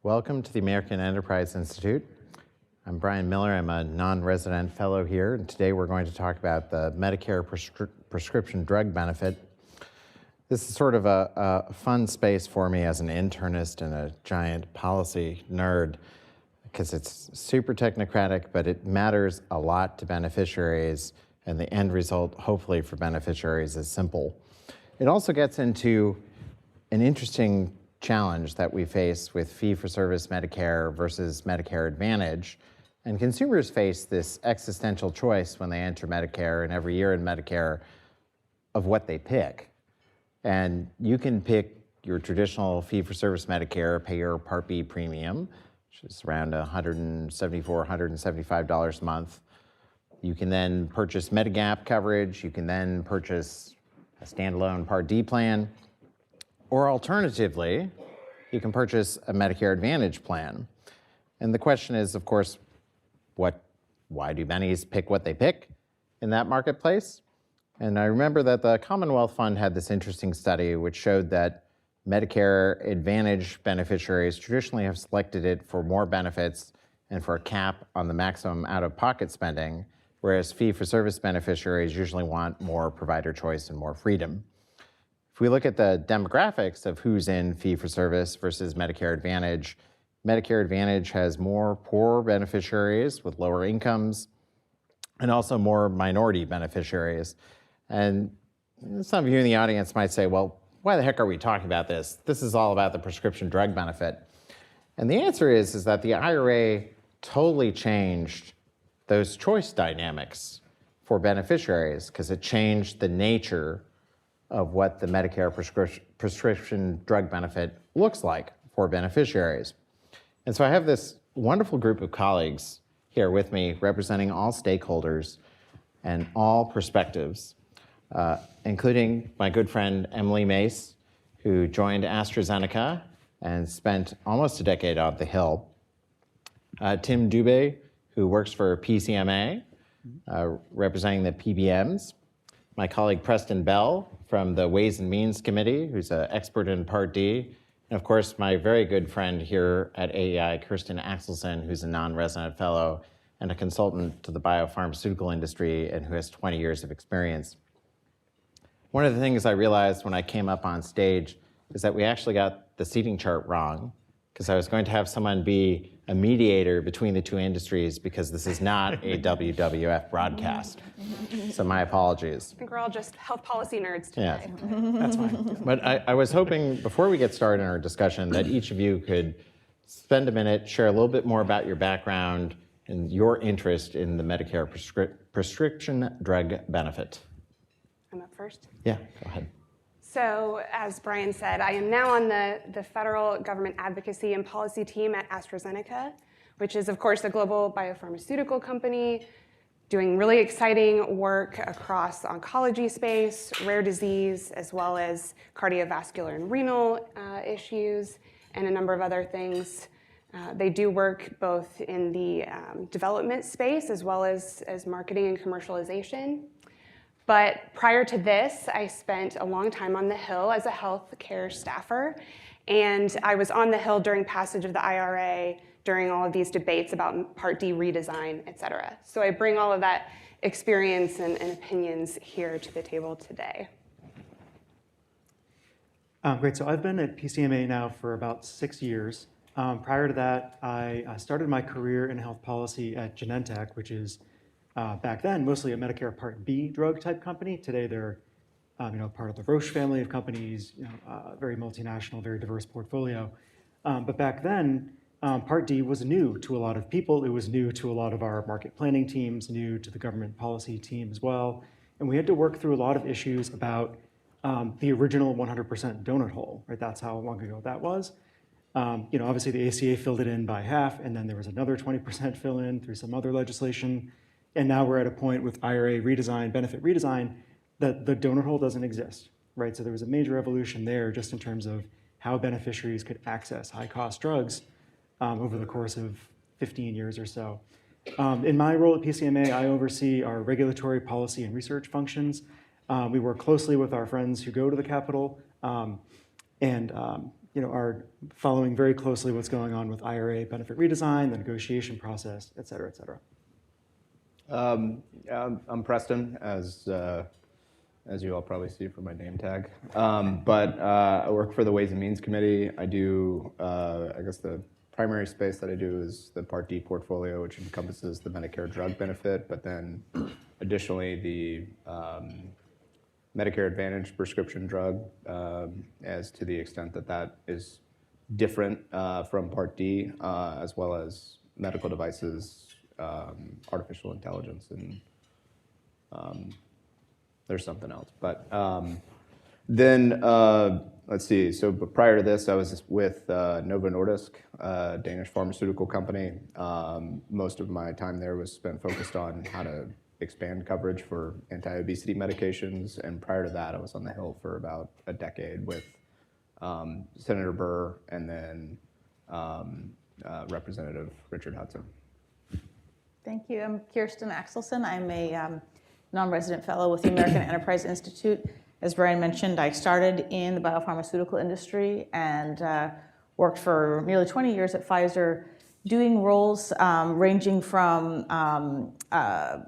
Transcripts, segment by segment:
Welcome to the American Enterprise Institute. I'm Brian Miller. I'm a non-resident fellow here, and today we're going to talk about the Medicare prescription drug benefit. This is sort of a fun space for me as an internist and a giant policy nerd, because it's super technocratic, but it matters a lot to beneficiaries, and the end result, hopefully for beneficiaries, is simple. It also gets into an interesting challenge that we face with fee-for-service Medicare versus Medicare Advantage. And consumers face this existential choice when they enter Medicare and every year in Medicare of what they pick. And you can pick your traditional fee-for-service Medicare, pay your Part B premium, which is around $174, $175 a month. You can then purchase Medigap coverage. You can then purchase a standalone Part D plan. Or alternatively, you can purchase a Medicare Advantage plan. And the question is, of course, why do bennies pick what they pick in that marketplace? And I remember that the Commonwealth Fund had this interesting study which showed that Medicare Advantage beneficiaries traditionally have selected it for more benefits and for a cap on the maximum out-of-pocket spending, whereas fee-for-service beneficiaries usually want more provider choice and more freedom. If we look at the demographics of who's in fee-for-service versus Medicare Advantage has more poor beneficiaries with lower incomes and also more minority beneficiaries. And some of you in the audience might say, well, why the heck are we talking about this? This is all about the prescription drug benefit. And the answer is that the IRA totally changed those choice dynamics for beneficiaries because it changed the nature of what the Medicare prescription drug benefit looks like for beneficiaries. And so I have this wonderful group of colleagues here with me representing all stakeholders and all perspectives, including my good friend Emily Mace, who joined AstraZeneca and spent almost a decade on the Hill. Tim Dubé, who works for PCMA, representing the PBMs. My colleague Preston Bell from the Ways and Means Committee, who's an expert in Part D. And of course, my very good friend here at AEI, Kirsten Axelsen, who's a non-resident fellow and a consultant to the biopharmaceutical industry and who has 20 years of experience. One of the things I realized when I came up on stage is that we actually got the seating chart wrong, because I was going to have someone be a mediator between the two industries, because this is not a WWF broadcast. So my apologies. I think we're all just health policy nerds today. Yeah, that's fine. But I was hoping, before we get started in our discussion, that each of you could spend a minute, share a little bit more about your background and your interest in the Medicare prescription drug benefit. I'm up first? Yeah, go ahead. So, as Brian said, I am now on the federal government advocacy and policy team at AstraZeneca, which is, of course, a global biopharmaceutical company doing really exciting work across the oncology space, rare disease, as well as cardiovascular and renal issues, and a number of other things. They do work both in the development space as well as marketing and commercialization. But prior to this, I spent a long time on the Hill as a healthcare staffer. And I was on the Hill during passage of the IRA, during all of these debates about Part D redesign, et cetera. So I bring all of that experience and opinions here to the table today. Great, so I've been at PCMA now for about 6 years. Prior to that, I started my career in health policy at Genentech, which is back then mostly a Medicare Part B drug type company. Today they're part of the Roche family of companies, very multinational, very diverse portfolio. But back then, Part D was new to a lot of people. It was new to a lot of our market planning teams, new to the government policy team as well. And we had to work through a lot of issues about the original 100% donut hole, right? That's how long ago that was. Obviously the ACA filled it in by half, and then there was another 20% fill in through some other legislation. And now we're at a point with IRA redesign, benefit redesign, that the donut hole doesn't exist, right? So there was a major evolution there just in terms of how beneficiaries could access high-cost drugs over the course of 15 years or so. In my role at PCMA, I oversee our regulatory policy and research functions. We work closely with our friends who go to the Capitol and are following very closely what's going on with IRA benefit redesign, the negotiation process, et cetera, et cetera. I'm Preston, as you all probably see from my name tag. But I work for the Ways and Means Committee. I do, I guess the primary space that I do is the Part D portfolio, which encompasses the Medicare drug benefit, but then additionally the Medicare Advantage prescription drug, as to the extent that that is different from Part D, as well as medical devices, artificial intelligence, and there's something else. But then, let's see, so but prior to this, I was with Novo Nordisk, a Danish pharmaceutical company. Most of my time there was spent focused on how to expand coverage for anti-obesity medications, and prior to that, I was on the Hill for about a decade with Senator Burr and then Representative Richard Hudson. Thank you. I'm Kirsten Axelsen. I'm a non-resident fellow with the American Enterprise Institute. As Brian mentioned, I started in the biopharmaceutical industry and worked for nearly 20 years at Pfizer, doing roles ranging from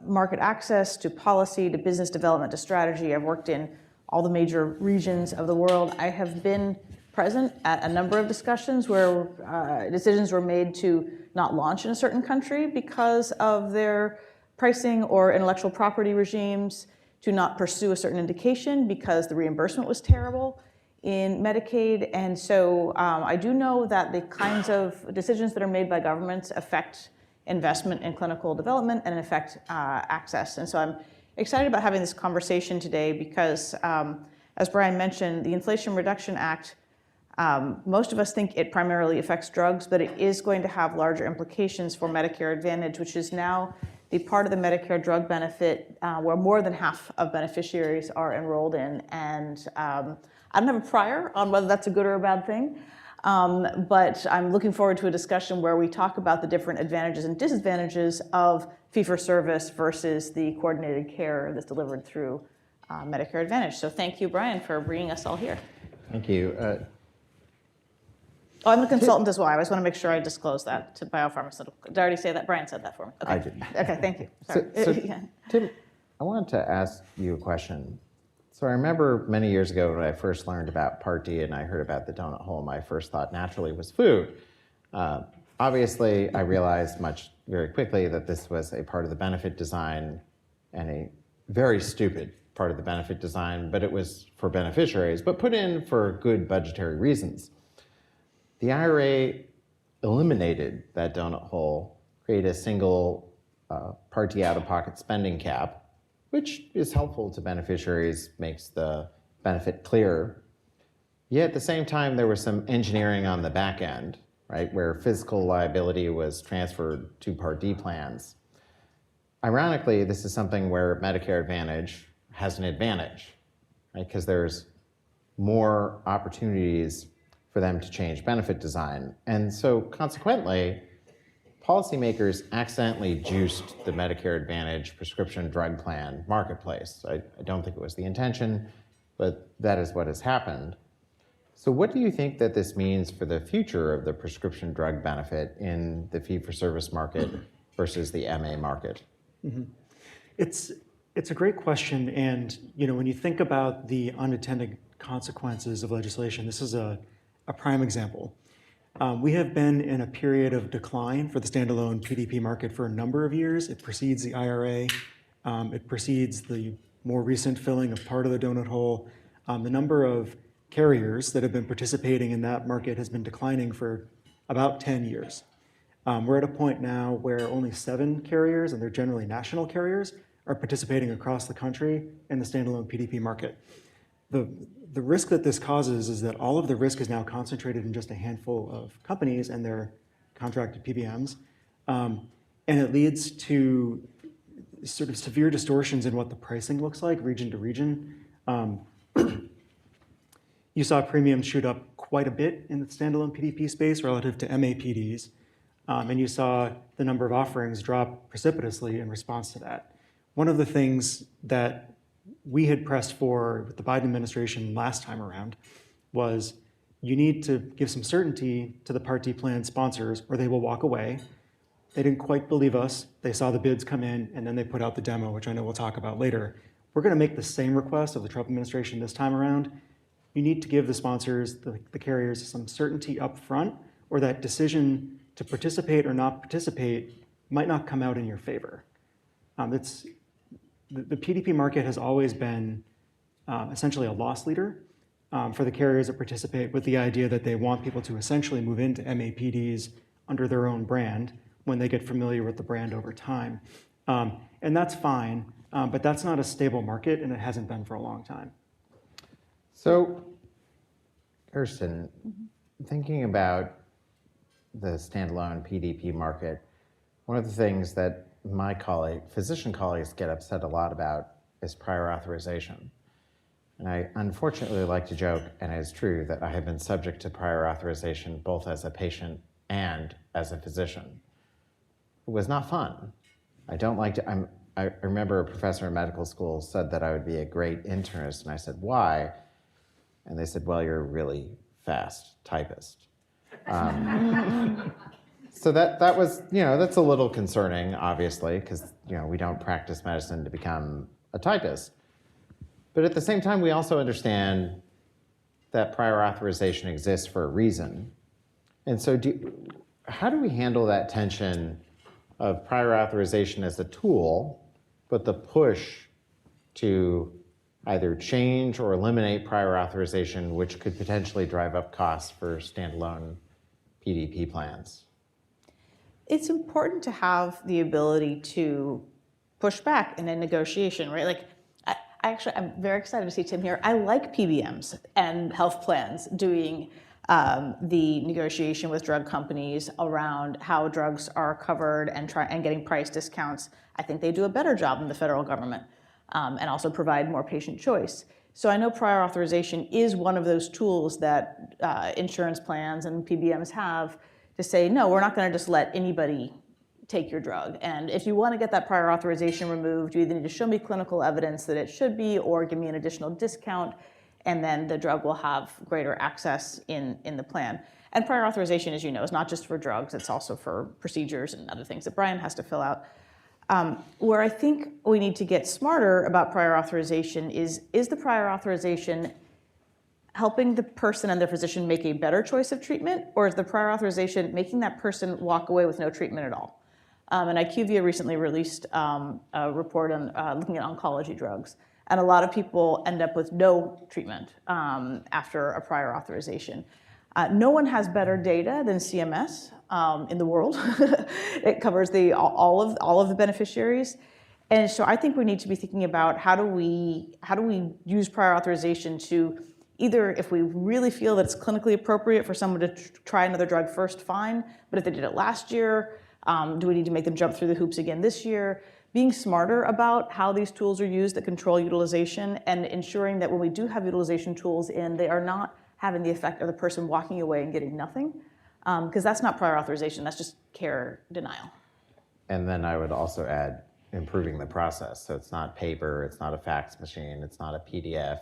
market access to policy to business development to strategy. I've worked in all the major regions of the world. I have been present at a number of discussions where decisions were made to not launch in a certain country because of their pricing or intellectual property regimes, to not pursue a certain indication because the reimbursement was terrible in Medicaid. And so I do know that the kinds of decisions that are made by governments affect investment in clinical development and affect access. And so I'm excited about having this conversation today because, as Brian mentioned, the Inflation Reduction Act, most of us think it primarily affects drugs, but it is going to have larger implications for Medicare Advantage, which is now the part of the Medicare drug benefit where more than half of beneficiaries are enrolled in. And I don't have a prior on whether that's a good or a bad thing, but I'm looking forward to a discussion where we talk about the different advantages and disadvantages of fee-for-service versus the coordinated care that's delivered through Medicare Advantage. So thank you, Brian, for bringing us all here. Thank you. Oh, I'm a consultant as well. I always want to make sure I disclose that to biopharmaceutical. Did I already say that? Brian said that for me. Okay. I did. Okay, thank you. Sorry. So, Tim, I wanted to ask you a question. So I remember many years ago when I first learned about Part D and I heard about the donut hole, my first thought naturally was food. Obviously, I realized very quickly that this was a part of the benefit design and a very stupid part of the benefit design, but it was for beneficiaries, but put in for good budgetary reasons. The IRA eliminated that donut hole, created a single Part D out-of-pocket spending cap, which is helpful to beneficiaries, makes the benefit clearer. Yet at the same time, there was some engineering on the back end, right, where physical liability was transferred to Part D plans. Ironically, this is something where Medicare Advantage has an advantage, right, because there's more opportunities for them to change benefit design. And so consequently, policymakers accidentally juiced the Medicare Advantage prescription drug plan marketplace. I don't think it was the intention, but that is what has happened. So what do you think that this means for the future of the prescription drug benefit in the fee-for-service market versus the MA market? Mm-hmm. It's a great question, and when you think about the unintended consequences of legislation, this is a prime example. We have been in a period of decline for the standalone PDP market for a number of years. It precedes the IRA. It precedes the more recent filling of part of the donut hole. The number of carriers that have been participating in that market has been declining for about 10 years. We're at a point now where only 7 carriers, and they're generally national carriers, are participating across the country in the standalone PDP market. The risk that this causes is that all of the risk is now concentrated in just a handful of companies and their contracted PBMs. And it leads to sort of severe distortions in what the pricing looks like region to region. You saw premiums shoot up quite a bit in the standalone PDP space relative to MAPDs. And you saw the number of offerings drop precipitously in response to that. One of the things that we had pressed for with the Biden administration last time around was you need to give some certainty to the Part D plan sponsors or they will walk away. They didn't quite believe us. They saw the bids come in and then they put out the demo, which I know we'll talk about later. We're going to make the same request of the Trump administration this time around. You need to give the sponsors, the carriers, some certainty up front, or that decision to participate or not participate might not come out in your favor. The PDP market has always been essentially a loss leader for the carriers that participate, with the idea that they want people to essentially move into MAPDs under their own brand when they get familiar with the brand over time. And that's fine, but that's not a stable market, and it hasn't been for a long time. So, Kirsten, thinking about the standalone PDP market, one of the things that my physician colleagues get upset a lot about is prior authorization. And I unfortunately like to joke, and it's true, that I have been subject to prior authorization both as a patient and as a physician. It was not fun. I don't like to, I remember a professor in medical school said that I would be a great internist, and I said, why? And they said, well, you're a really fast typist. So that was, that's a little concerning, obviously, because, we don't practice medicine to become a typist. But at the same time, we also understand that prior authorization exists for a reason. And so how do we handle that tension of prior authorization as a tool, but the push to either change or eliminate prior authorization, which could potentially drive up costs for standalone PDP plans? It's important to have the ability to push back in a negotiation, right? Like, I'm very excited to see Tim here. I like PBMs and health plans doing the negotiation with drug companies around how drugs are covered and getting price discounts. I think they do a better job than the federal government, and also provide more patient choice. So I know prior authorization is one of those tools that insurance plans and PBMs have to say, no, we're not going to just let anybody take your drug. And if you want to get that prior authorization removed, you either need to show me clinical evidence that it should be, or give me an additional discount, and then the drug will have greater access in the plan. And prior authorization, as you know, is not just for drugs, it's also for procedures and other things that Brian has to fill out. Where I think we need to get smarter about prior authorization is the prior authorization helping the person and their physician make a better choice of treatment, or is the prior authorization making that person walk away with no treatment at all? And IQVIA recently released a report on looking at oncology drugs. And a lot of people end up with no treatment after a prior authorization. No one has better data than CMS in the world. It covers all of the beneficiaries. And so I think we need to be thinking about how do we use prior authorization to either, if we really feel that it's clinically appropriate for someone to try another drug first, fine. But if they did it last year, do we need to make them jump through the hoops again this year? Being smarter about how these tools are used that control utilization, and ensuring that when we do have utilization tools in, they are not having the effect of the person walking away and getting nothing. Because that's not prior authorization, that's just care denial. And then I would also add improving the process. So it's not paper, it's not a fax machine, it's not a PDF.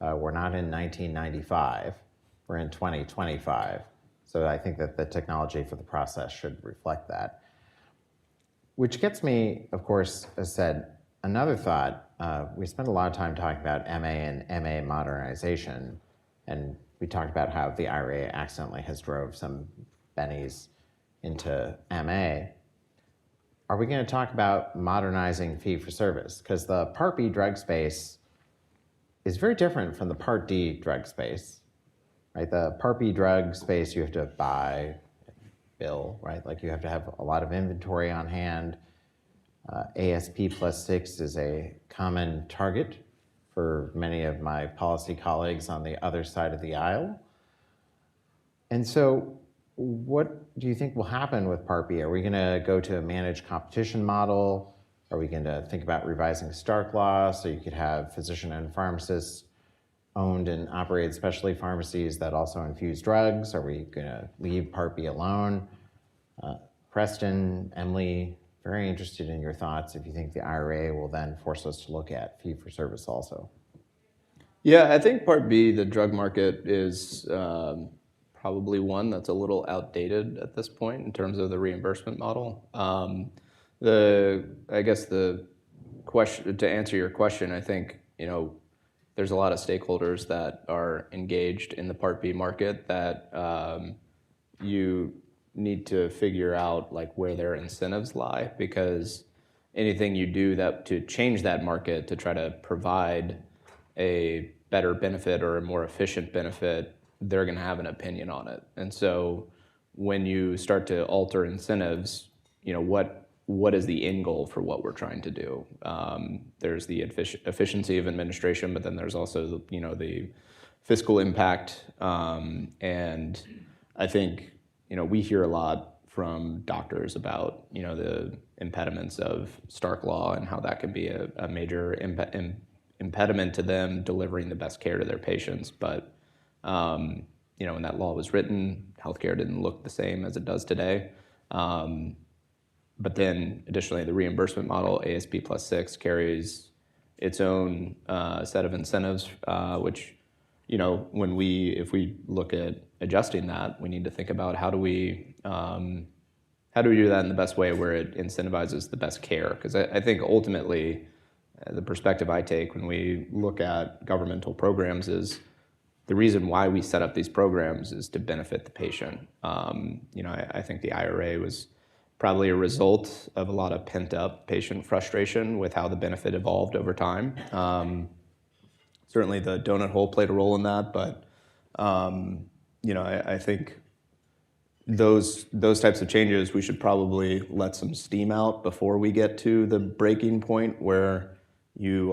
We're not in 1995, we're in 2025. So I think that the technology for the process should reflect that. Which gets me, of course, as said, another thought. We spent a lot of time talking about MA and MA modernization, and we talked about how the IRA accidentally has drove some bennies into MA. Are we going to talk about modernizing fee-for-service? Because the Part B drug space is very different from the Part D drug space, right? The Part B drug space, you have to buy, bill, right? Like you have to have a lot of inventory on hand. ASP +6 is a common target for many of my policy colleagues on the other side of the aisle. And so what do you think will happen with Part B? Are we going to go to a managed competition model? Are we going to think about revising Stark law so you could have physician-owned pharmacists owned and operated specialty pharmacies that also infuse drugs? Are we going to leave Part B alone? Preston, Emily, very interested in your thoughts if you think the IRA will then force us to look at fee-for-service also. Yeah, I think Part B, the drug market, is probably one that's a little outdated at this point in terms of the reimbursement model. I guess the question, to answer your question, I think, there's a lot of stakeholders that are engaged in the Part B market that you need to figure out like where their incentives lie, because anything you do that to change that market to try to provide a better benefit or a more efficient benefit, they're going to have an opinion on it. And so when you start to alter incentives, what is the end goal for what we're trying to do? There's the efficiency of administration, but then there's also the fiscal impact. And I think we hear a lot from doctors about the impediments of Stark Law and how that can be a major impediment to them delivering the best care to their patients. But when that law was written, healthcare didn't look the same as it does today. But then additionally, the reimbursement model, ASP plus 6, carries its own set of incentives, which, if we look at adjusting that, we need to think about how do we do that in the best way where it incentivizes the best care? Because I think ultimately, the perspective I take when we look at governmental programs is the reason why we set up these programs is to benefit the patient. I think the IRA was probably a result of a lot of pent-up patient frustration with how the benefit evolved over time. Certainly the donut hole played a role in that, but I think those types of changes, we should probably let some steam out before we get to the breaking point where you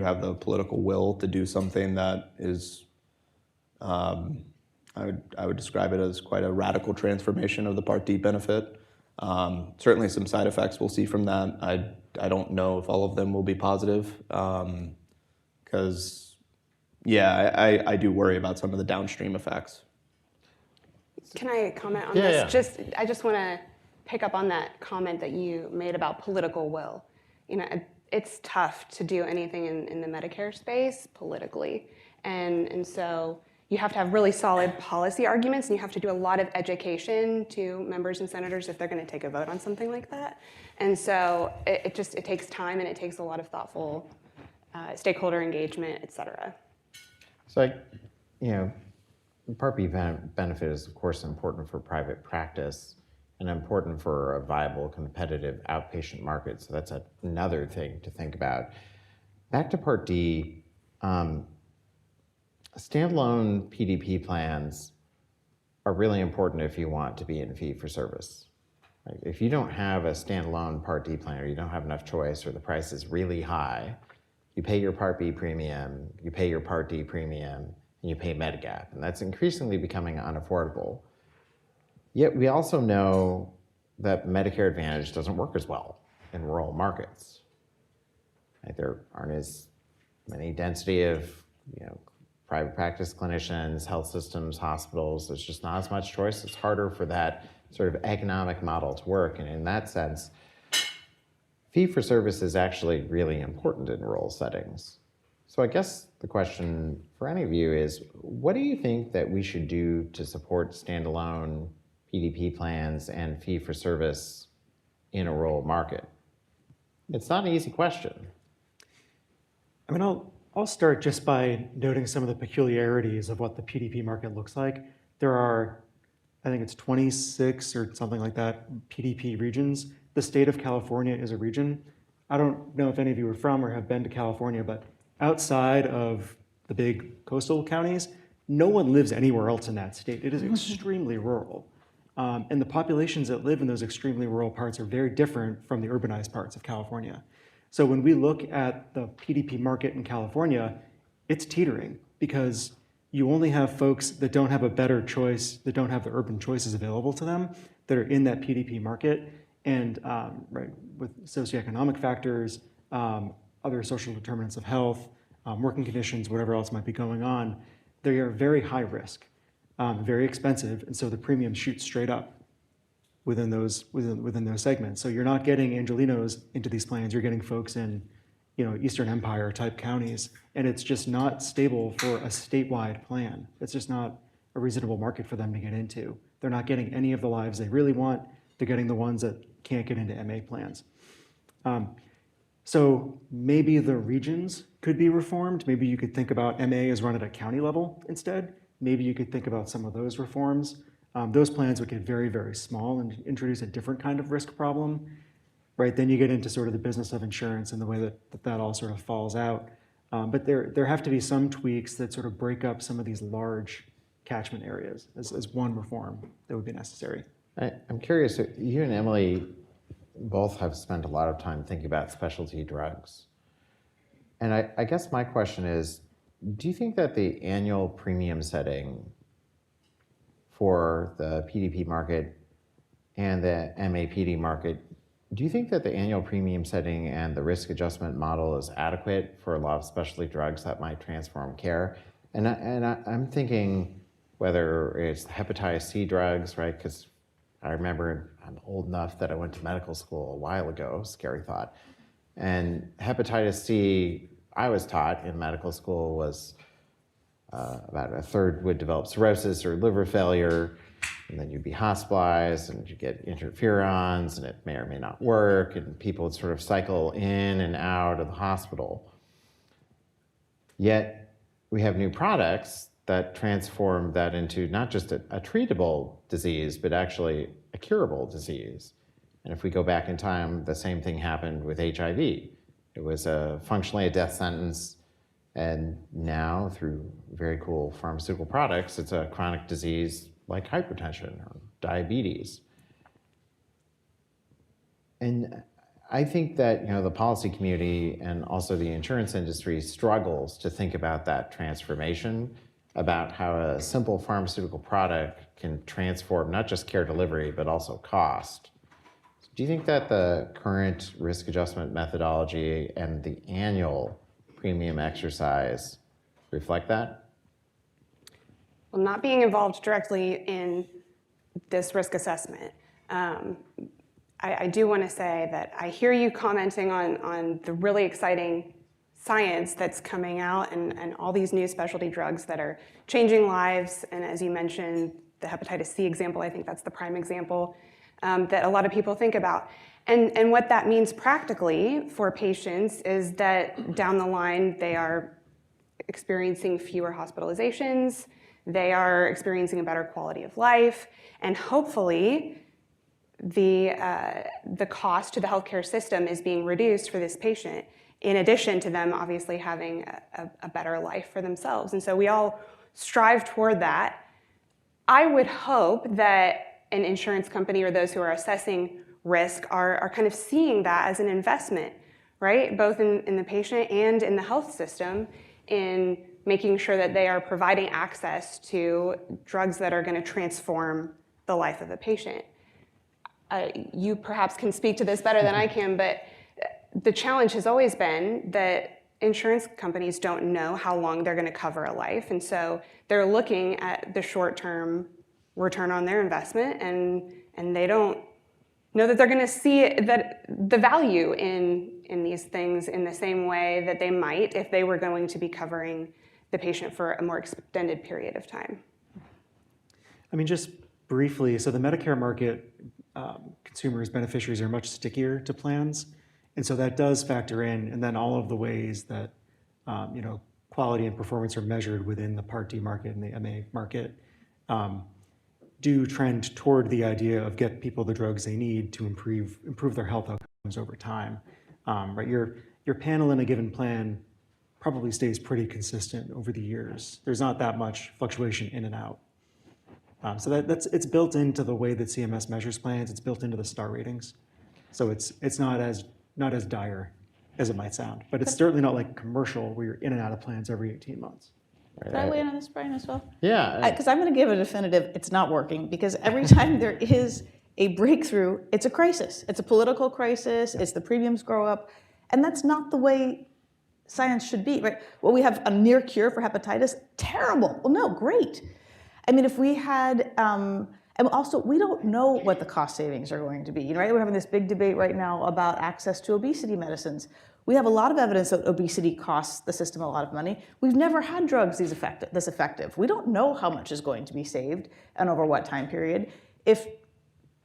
have the political will to do something that is, I would describe it as quite a radical transformation of the Part D benefit. Certainly some side effects we'll see from that. I don't know if all of them will be positive, because I do worry about some of the downstream effects. Can I comment on Yeah, this? yeah. I just want to pick up on that comment that you made about political will. It's tough to do anything in the Medicare space politically. And so you have to have really solid policy arguments, and you have to do a lot of education to members and senators if they're going to take a vote on something like that. And so it takes time, and it takes a lot of thoughtful stakeholder engagement, et cetera. So, Part B benefit is, of course, important for private practice and important for a viable, competitive outpatient market. So that's another thing to think about. Back to Part D, standalone PDP plans are really important if you want to be in fee-for-service. Right? If you don't have a standalone Part D plan, or you don't have enough choice, or the price is really high, you pay your Part B premium, you pay your Part D premium, and you pay Medigap, and that's increasingly becoming unaffordable. Yet we also know that Medicare Advantage doesn't work as well in rural markets. Right? There aren't as many density of private practice clinicians, health systems, hospitals. There's just not as much choice. It's harder for that sort of economic model to work, and in that sense, fee-for-service is actually really important in rural settings. So I guess the question for any of you is, what do you think that we should do to support standalone PDP plans and fee-for-service in a rural market? It's not an easy question. I mean, I'll start just by noting some of the peculiarities of what the PDP market looks like. There are, I think it's 26 or something like that, PDP regions. The state of California is a region. I don't know if any of you are from or have been to California, but outside of the big coastal counties, no one lives anywhere else in that state. It is extremely rural. And the populations that live in those extremely rural parts are very different from the urbanized parts of California. So when we look at the PDP market in California, it's teetering because you only have folks that don't have a better choice, that don't have the urban choices available to them, that are in that PDP market. And with socioeconomic factors, other social determinants of health, working conditions, whatever else might be going on, they are very high risk, very expensive, and so the premiums shoot straight up within those segments. So you're not getting Angelinos into these plans. You're getting folks in Eastern Empire type counties, and it's just not stable for a statewide plan. It's just not a reasonable market for them to get into. They're not getting any of the lives they really want. They're getting the ones that can't get into MA plans. So maybe the regions could be reformed. Maybe you could think about MA as run at a county level instead. Maybe you could think about some of those reforms. Those plans would get very, very small and introduce a different kind of risk problem, right? Then you get into sort of the business of insurance and the way that all sort of falls out. But there have to be some tweaks that sort of break up some of these large catchment areas as one reform that would be necessary. I'm curious, you and Emily both have spent a lot of time thinking about specialty drugs. And I guess my question is, do you think that the annual premium setting for the PDP market and the MAPD market, do you think that the annual premium setting and the risk adjustment model is adequate for a lot of specialty drugs that might transform care? And I'm thinking whether it's hepatitis C drugs, right? Because I remember I'm old enough that I went to medical school a while ago, scary thought. And hepatitis C, I was taught in medical school, was about a third would develop cirrhosis or liver failure, and then you'd be hospitalized and you'd get interferons and it may or may not work, and people would sort of cycle in and out of the hospital. Yet we have new products that transform that into not just a treatable disease, but actually a curable disease. And if we go back in time, the same thing happened with HIV. It was functionally a death sentence, and now through very cool pharmaceutical products, it's a chronic disease like hypertension or diabetes. And I think that the policy community and also the insurance industry struggles to think about that transformation, about how a simple pharmaceutical product can transform not just care delivery, but also cost. Do you think that the current risk adjustment methodology and the annual premium exercise reflect that? Well, not being involved directly in this risk assessment, I do want to say that I hear you commenting on the really exciting science that's coming out and all these new specialty drugs that are changing lives. And as you mentioned, the hepatitis C example, I think that's the prime example that a lot of people think about. And what that means practically for patients is that down the line, they are experiencing fewer hospitalizations, they are experiencing a better quality of life, and hopefully the cost to the healthcare system is being reduced for this patient, in addition to them obviously having a better life for themselves. And so we all strive toward that. I would hope that an insurance company or those who are assessing risk are kind of seeing that as an investment, right? Both in the patient and in the health system, in making sure that they are providing access to drugs that are going to transform the life of a patient. You perhaps can speak to this better than I can, but the challenge has always been that insurance companies don't know how long they're going to cover a life, and so they're looking at the short-term return on their investment, and they don't know that they're going to see that the value in these things in the same way that they might if they were going to be covering the patient for a more extended period of time. I mean, just briefly, so the Medicare market, consumers, beneficiaries are much stickier to plans. And so that does factor in, and then all of the ways that quality and performance are measured within the Part D market and the MA market do trend toward the idea of get people the drugs they need to improve their health outcomes over time. Right, your panel in a given plan probably stays pretty consistent over the years. There's not that much fluctuation in and out. So it's built into the way that CMS measures plans. It's built into the star ratings. So it's not as dire as it might sound, but it's certainly not like commercial where you're in and out of plans every 18 months. Can I weigh in on this, Brian, as well? Yeah. Because I'm going to give a definitive, it's not working, because every time there is a breakthrough, it's a crisis. It's a political crisis, it's the premiums grow up, and that's not the way science should be, right? Well, we have a near cure for hepatitis, terrible. Well, no, great. I mean, if we had, and also, we don't know what the cost savings are going to be, right? We're having this big debate right now about access to obesity medicines. We have a lot of evidence that obesity costs the system a lot of money. We've never had drugs this effective. We don't know how much is going to be saved and over what time period. If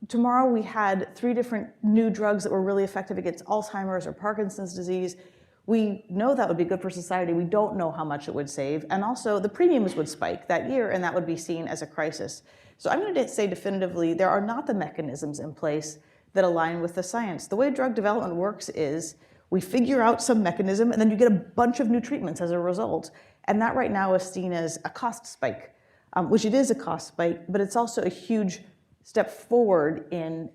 tomorrow we had 3 different new drugs that were really effective against Alzheimer's or Parkinson's disease, we know that would be good for society. We don't know how much it would save. And also the premiums would spike that year, and that would be seen as a crisis. So I'm going to say definitively, there are not the mechanisms in place that align with the science. The way drug development works is we figure out some mechanism, and then you get a bunch of new treatments as a result. And that right now is seen as a cost spike, which it is a cost spike, but it's also a huge step forward in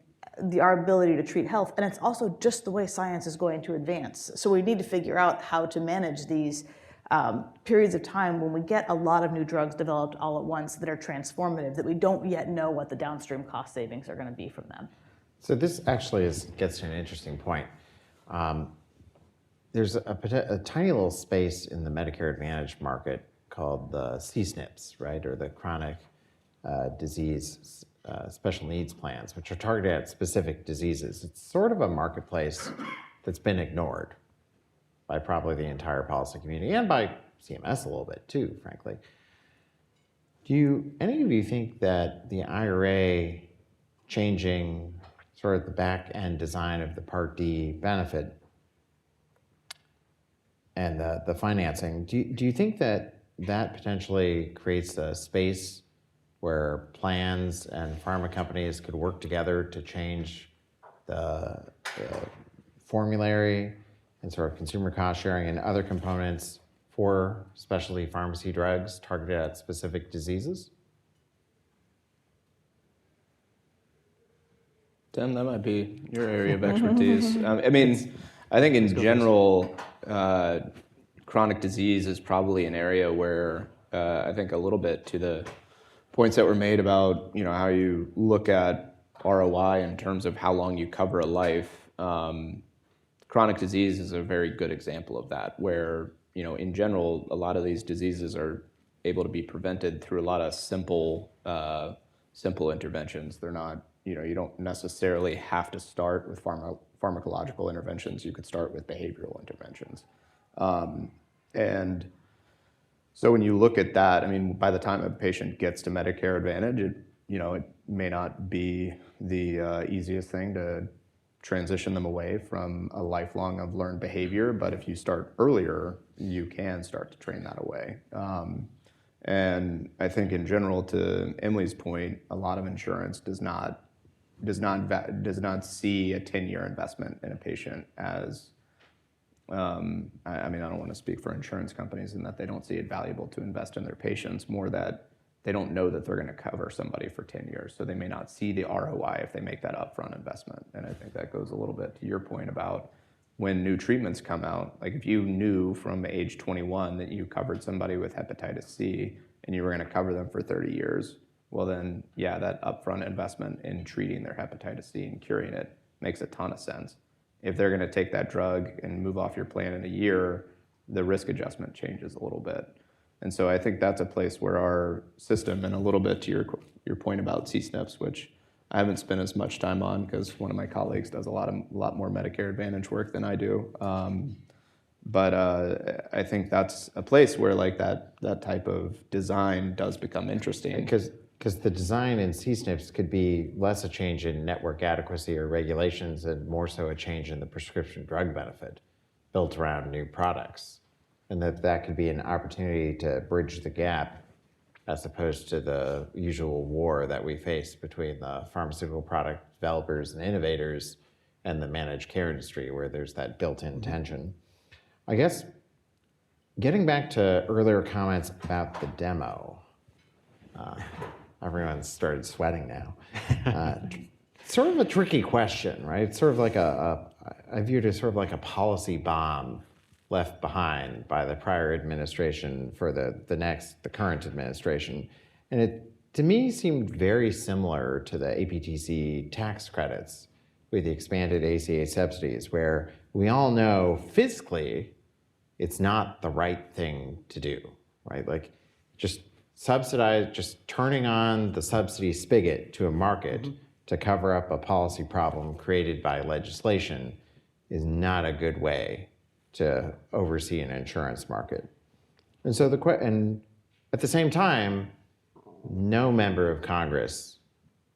our ability to treat health. And it's also just the way science is going to advance. So we need to figure out how to manage these periods of time when we get a lot of new drugs developed all at once that are transformative, that we don't yet know what the downstream cost savings are going to be from them. So this actually gets to an interesting point. There's a tiny little space in the Medicare Advantage market called the CSNPs, right, or the chronic disease special needs plans, which are targeted at specific diseases. It's sort of a marketplace that's been ignored by probably the entire policy community and by CMS a little bit too, frankly. Do any of you think that the IRA changing sort of the back end design of the Part D benefit and the financing, do you think that potentially creates a space where plans and pharma companies could work together to change the formulary and sort of consumer cost sharing and other components for specialty pharmacy drugs targeted at specific diseases? Tim, that might be your area of expertise. I mean, I think in general, chronic disease is probably an area where I think a little bit to the points that were made about how you look at ROI in terms of how long you cover a life. Chronic disease is a very good example of that, where in general a lot of these diseases are able to be prevented through a lot of simple interventions. They're not you don't necessarily have to start with pharmacological interventions. You could start with behavioral interventions, and so when you look at that, I mean, by the time a patient gets to Medicare Advantage, it may not be the easiest thing to transition them away from a lifelong of learned behavior. But if you start earlier, you can start to train that away. And I think in general, to Emily's point, a lot of insurance does not see a 10-year investment in a patient as I mean, I don't want to speak for insurance companies in that they don't see it valuable to invest in their patients, more that they don't know that they're going to cover somebody for 10 years. So they may not see the ROI if they make that upfront investment. And I think that goes a little bit to your point about when new treatments come out. Like if you knew from age 21 that you covered somebody with hepatitis C and you were going to cover them for 30 years, well then, yeah, that upfront investment in treating their hepatitis C and curing it makes a ton of sense. If they're going to take that drug and move off your plan in a year, the risk adjustment changes a little bit. And so I think that's a place where our system, and a little bit to your point about CSNPs, which I haven't spent as much time on because one of my colleagues does a lot more Medicare Advantage work than I do. But I think that's a place where like that type of design does become interesting. Because the design in CSNPs could be less a change in network adequacy or regulations and more so a change in the prescription drug benefit built around new products. And that could be an opportunity to bridge the gap as opposed to the usual war that we face between the pharmaceutical product developers and innovators and the managed care industry, where there's that built-in tension. I guess getting back to earlier comments about the demo, everyone's started sweating now. Sort of a tricky question, right? It's sort of like I view it as sort of like a policy bomb left behind by the prior administration for the current administration. And it, to me, seemed very similar to the APTC tax credits with the expanded ACA subsidies, where we all know fiscally it's not the right thing to do, right? Like just turning on the subsidy spigot to a market to cover up a policy problem created by legislation is not a good way to oversee an insurance market. And so and at the same time, no member of Congress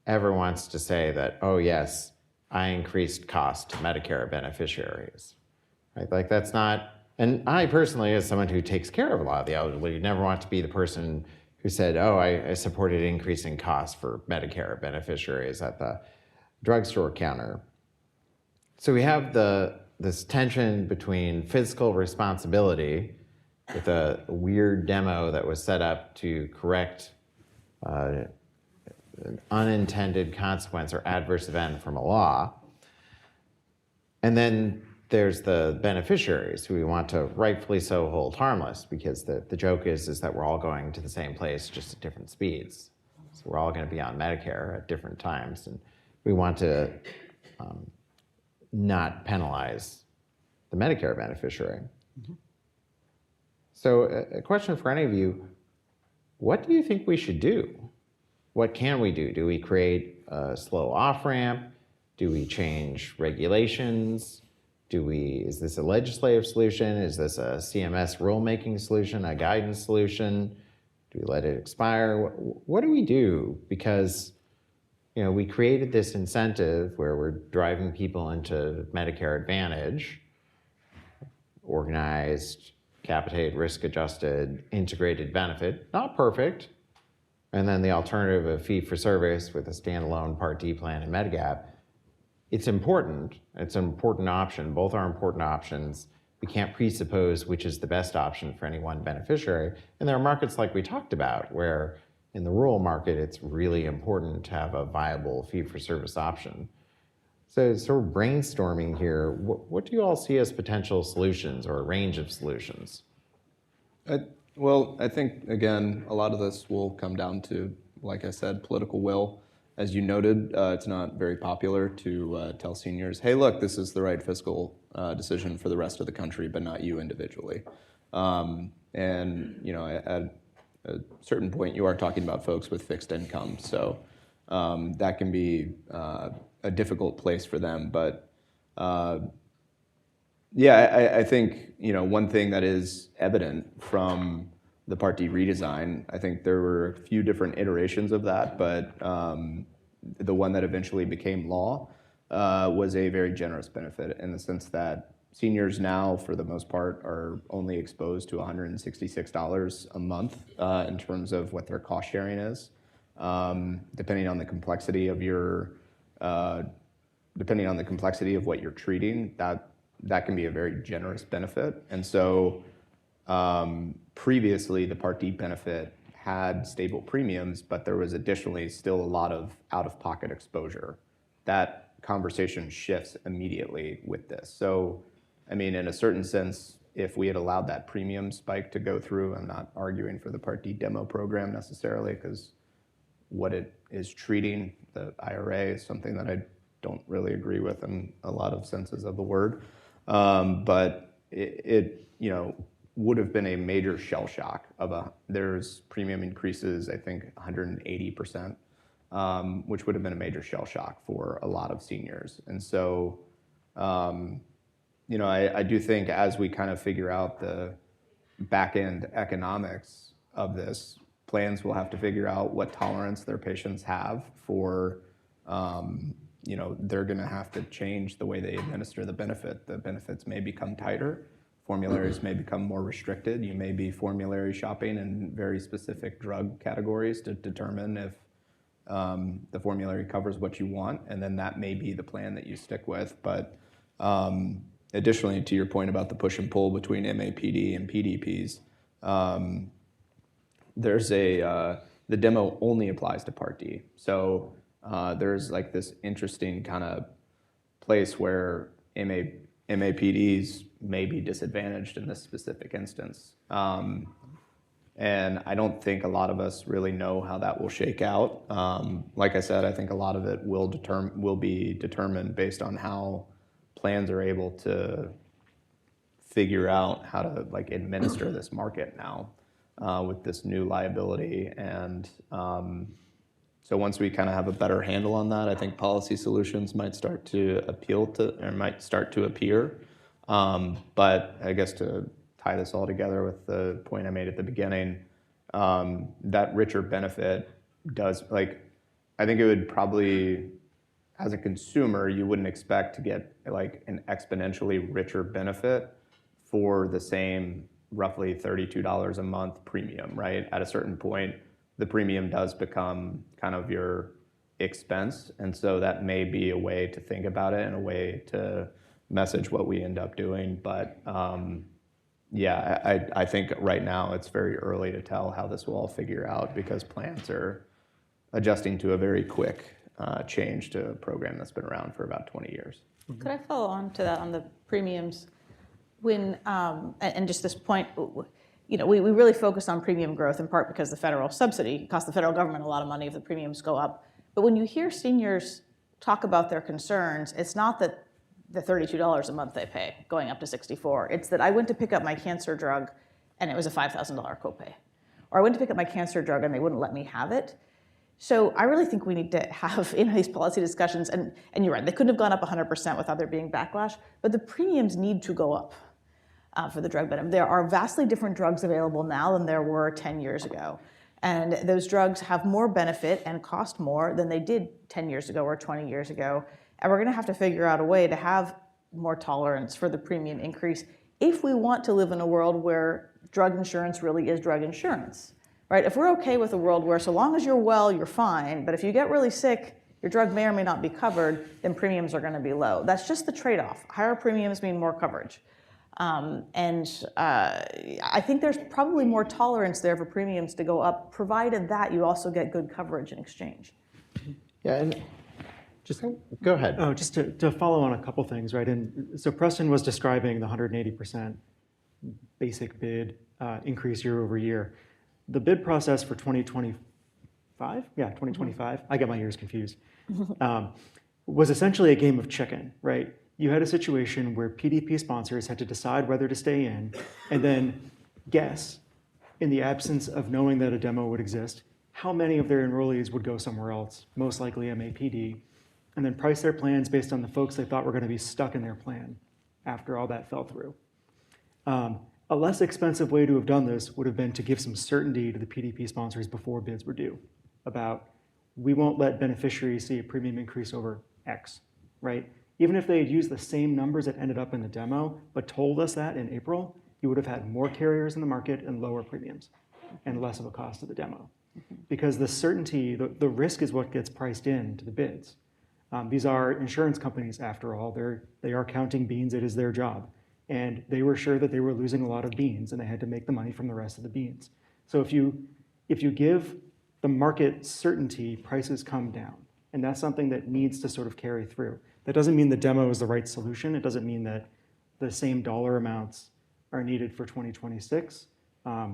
ever wants to say that, oh yes, I increased cost to Medicare beneficiaries, right? Like that's not, and I personally, as someone who takes care of a lot of the elderly, never want to be the person who said, oh, I supported increasing costs for Medicare beneficiaries at the drugstore counter. So we have this tension between fiscal responsibility with a weird demo that was set up to correct an unintended consequence or adverse event from a law. And then there's the beneficiaries who we want to rightfully so hold harmless, because the joke is that we're all going to the same place, just at different speeds. So we're all going to be on Medicare at different times, and we want to not penalize the Medicare beneficiary. Mm-hmm. So a question for any of you, what do you think we should do? What can we do? Do we create a slow off-ramp? Do we change regulations? Is this a legislative solution? Is this a CMS rulemaking solution, a guidance solution? Do we let it expire? What do we do? Because we created this incentive where we're driving people into Medicare Advantage, organized, capitated, risk-adjusted, integrated benefit, not perfect. And then the alternative of fee-for-service with a standalone Part D plan and Medigap. It's important. It's an important option. Both are important options. We can't presuppose which is the best option for any one beneficiary. And there are markets like we talked about where in the rural market, it's really important to have a viable fee-for-service option. So sort of brainstorming here, what do you all see as potential solutions or a range of solutions? Well, I think, again, a lot of this will come down to, like I said, political will. As you noted, it's not very popular to tell seniors, hey, look, this is the right fiscal decision for the rest of the country, but not you individually. At a certain point, you are talking about folks with fixed income, so that can be a difficult place for them. But I think one thing that is evident from the Part D redesign, I think there were a few different iterations of that, but the one that eventually became law was a very generous benefit in the sense that seniors now, for the most part, are only exposed to $166 a month in terms of what their cost sharing is. Depending on the complexity of what you're treating, that can be a very generous benefit. And so previously, the Part D benefit had stable premiums, but there was additionally still a lot of out-of-pocket exposure. That conversation shifts immediately with this. So, in a certain sense, if we had allowed that premium spike to go through, I'm not arguing for the Part D demo program necessarily, because what it is treating, the IRA, is something that I don't really agree with in a lot of senses of the word. But it would have been a major shell shock there's premium increases, I think 180%, which would have been a major shell shock for a lot of seniors. And so, I do think as we kind of figure out the back end economics of this, plans will have to figure out what tolerance their patients have for, they're going to have to change the way they administer the benefit. The benefits may become tighter. Formularies may become more restricted. You may be formulary shopping in very specific drug categories to determine if the formulary covers what you want, and then that may be the plan that you stick with. But additionally, to your point about the push and pull between MAPD and PDPs, the demo only applies to Part D. So there's like this interesting kind of place where MAPDs may be disadvantaged in this specific instance. And I don't think a lot of us really know how that will shake out. Like I said, I think a lot of it will be determined based on how plans are able to figure out how to administer this market now with this new liability. And so once we kind of have a better handle on that, I think policy solutions might start to appear. But I guess to tie this all together with the point I made at the beginning, that richer benefit does, like, I think it would probably, as a consumer, you wouldn't expect to get like an exponentially richer benefit for the same roughly $32 a month premium, right? At a certain point, the premium does become kind of your expense. And so that may be a way to think about it and a way to message what we end up doing. But yeah, I think right now it's very early to tell how this will all figure out because plans are adjusting to a very quick change to a program that's been around for about 20 years. Could I follow on to that on the premiums? When and just this point, you know, we really focus on premium growth in part because the federal subsidy costs the federal government a lot of money if the premiums go up. But when you hear seniors talk about their concerns, it's not that the $32 a month they pay going up to $64. It's that I went to pick up my cancer drug and it was a $5,000 copay, or I went to pick up my cancer drug and they wouldn't let me have it. So I really think we need to have these policy discussions, and you're right, they couldn't have gone up 100% without there being backlash, but the premiums need to go up for the drug benefit. There are vastly different drugs available now than there were 10 years ago. And those drugs have more benefit and cost more than they did 10 years ago or 20 years ago. And we're gonna have to figure out a way to have more tolerance for the premium increase if we want to live in a world where drug insurance really is drug insurance. Right? If we're okay with a world where so long as you're well, you're fine, but if you get really sick, your drug may or may not be covered, then premiums are going to be low. That's just the trade-off. Higher premiums mean more coverage. I think there's probably more tolerance there for premiums to go up, provided that you also get good coverage in exchange. Yeah, and just go ahead. Oh, just to follow on a couple things, right? And so Preston was describing the 180% basic bid increase year over year. The bid process for 2025, yeah, 2025, I get my years confused, was essentially a game of chicken, right? You had a situation where PDP sponsors had to decide whether to stay in and then guess, in the absence of knowing that a demo would exist, how many of their enrollees would go somewhere else, most likely MAPD, and then price their plans based on the folks they thought were going to be stuck in their plan after all that fell through. A less expensive way to have done this would have been to give some certainty to the PDP sponsors before bids were due about, we won't let beneficiaries see a premium increase over X, right? Even if they had used the same numbers that ended up in the demo, but told us that in April, you would have had more carriers in the market and lower premiums and less of a cost to the demo. Because the certainty, the risk is what gets priced into the bids. These are insurance companies, after all. They are counting beans. It is their job. And they were sure that they were losing a lot of beans, and they had to make the money from the rest of the beans. So if you give the market certainty, prices come down. And that's something that needs to sort of carry through. That doesn't mean the demo is the right solution. It doesn't mean that the same dollar amounts are needed for 2026. But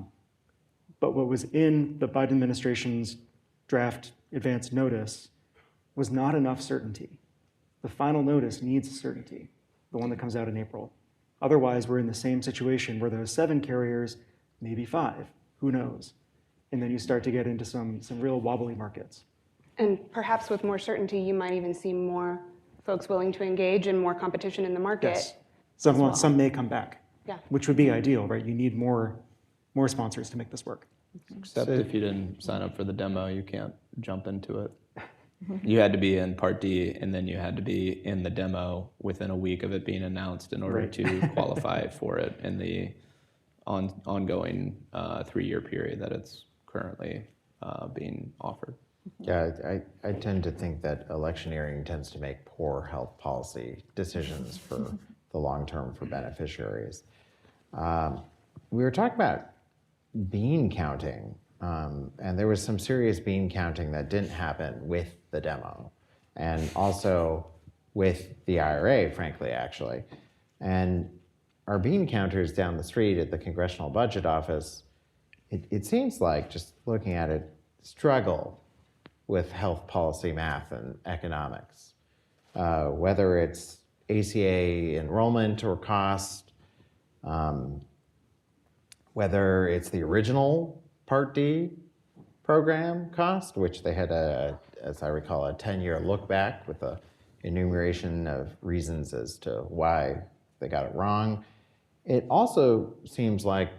what was in the Biden administration's draft advance notice was not enough certainty. The final notice needs certainty, the one that comes out in April. Otherwise, we're in the same situation where those 7 carriers, maybe 5, who knows? And then you start to get into some real wobbly markets. And perhaps with more certainty, you might even see more folks willing to engage and more competition in the market. Yes, some may come back, Yeah. which would be ideal, right? You need more sponsors to make this work. Except if you didn't sign up for the demo, you can't jump into it. You had to be in Part D, and then you had to be in the demo within a week of it being announced in order Right. to qualify for it in the ongoing 3-year period that it's currently being offered. Yeah, I tend to think that electioneering tends to make poor health policy decisions for the long term for beneficiaries. We were talking about bean counting, and there was some serious bean counting that didn't happen with the demo, and also with the IRA, frankly, actually. And our bean counters down the street at the Congressional Budget Office, it seems like, just looking at it, struggle with health policy math and economics, whether it's ACA enrollment or cost, whether it's the original Part D program cost, which they had as I recall, a 10-year look back with a enumeration of reasons as to why they got it wrong. It also seems like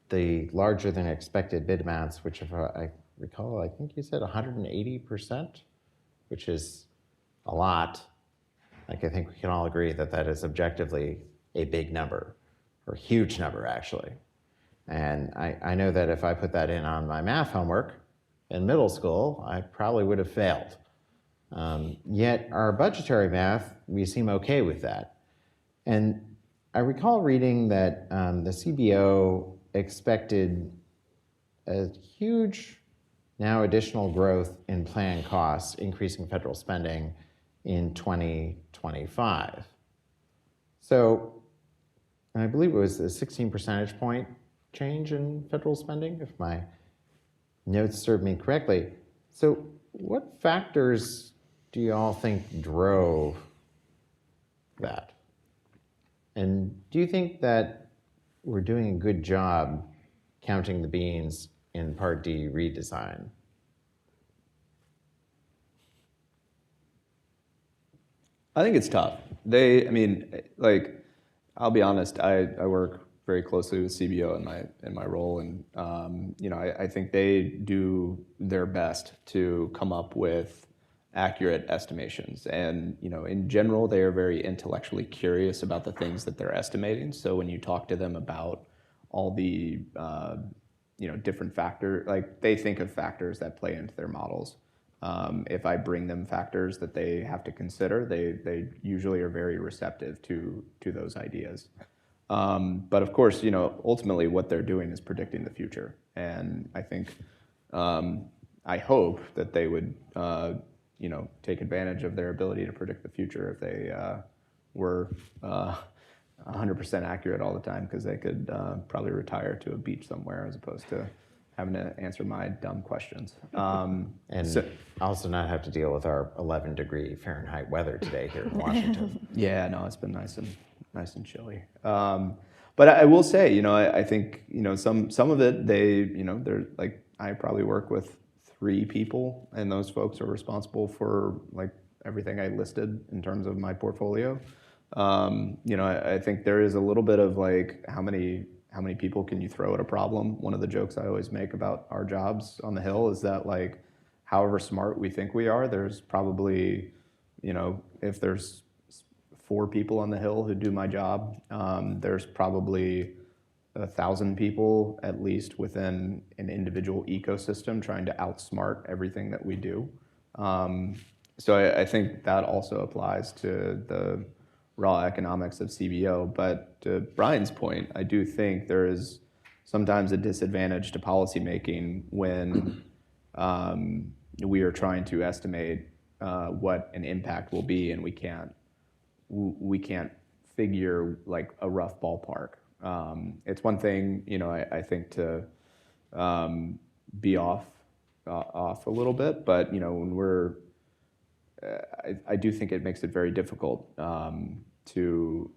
the larger than expected bid amounts, which if I recall, I think you said 180%, which is a lot. Like I think we can all agree that that is objectively a big number, or a huge number actually. And I know that if I put that in on my math homework in middle school, I probably would have failed. Yet our budgetary math, we seem okay with that. And I recall reading that the CBO expected a huge, now additional growth in plan costs, increasing federal spending in 2025. So I believe it was a 16 percentage point change in federal spending, if my notes serve me correctly. So what factors do you all think drove that? And do you think that we're doing a good job counting the beans in Part D redesign? I think it's tough. I'll be honest, I work very closely with CBO in my role, and I think they do their best to come up with accurate estimations. And in general, they are very intellectually curious about the things that they're estimating. So when you talk to them about all the different factors, like they think of factors that play into their models. If I bring them factors that they have to consider, they usually are very receptive to those ideas. But of course, ultimately what they're doing is predicting the future. And I think, I hope that they would, take advantage of their ability to predict the future if they were 100% accurate all the time, because they could probably retire to a beach somewhere as opposed to having to answer my dumb questions. And also not have to deal with our 11-degree Fahrenheit weather today here in Washington. Yeah, no, it's been nice and chilly. But I will say, I think, some of it, they're like, I probably work with 3 people, and those folks are responsible for like everything I listed in terms of my portfolio. I think there is a little bit of like, how many people can you throw at a problem? One of the jokes I always make about our jobs on the Hill is that, like, however smart we think we are, there's probably, if there's 4 people on the Hill who do my job, there's probably 1,000 people at least within an individual ecosystem trying to outsmart everything that we do. So I think that also applies to the raw economics of CBO. But to Brian's point, I do think there is sometimes a disadvantage to policymaking when we are trying to estimate what an impact will be, and we can't figure like a rough ballpark. It's one thing, I think to be off a little bit, but when we're, I do think it makes it very difficult to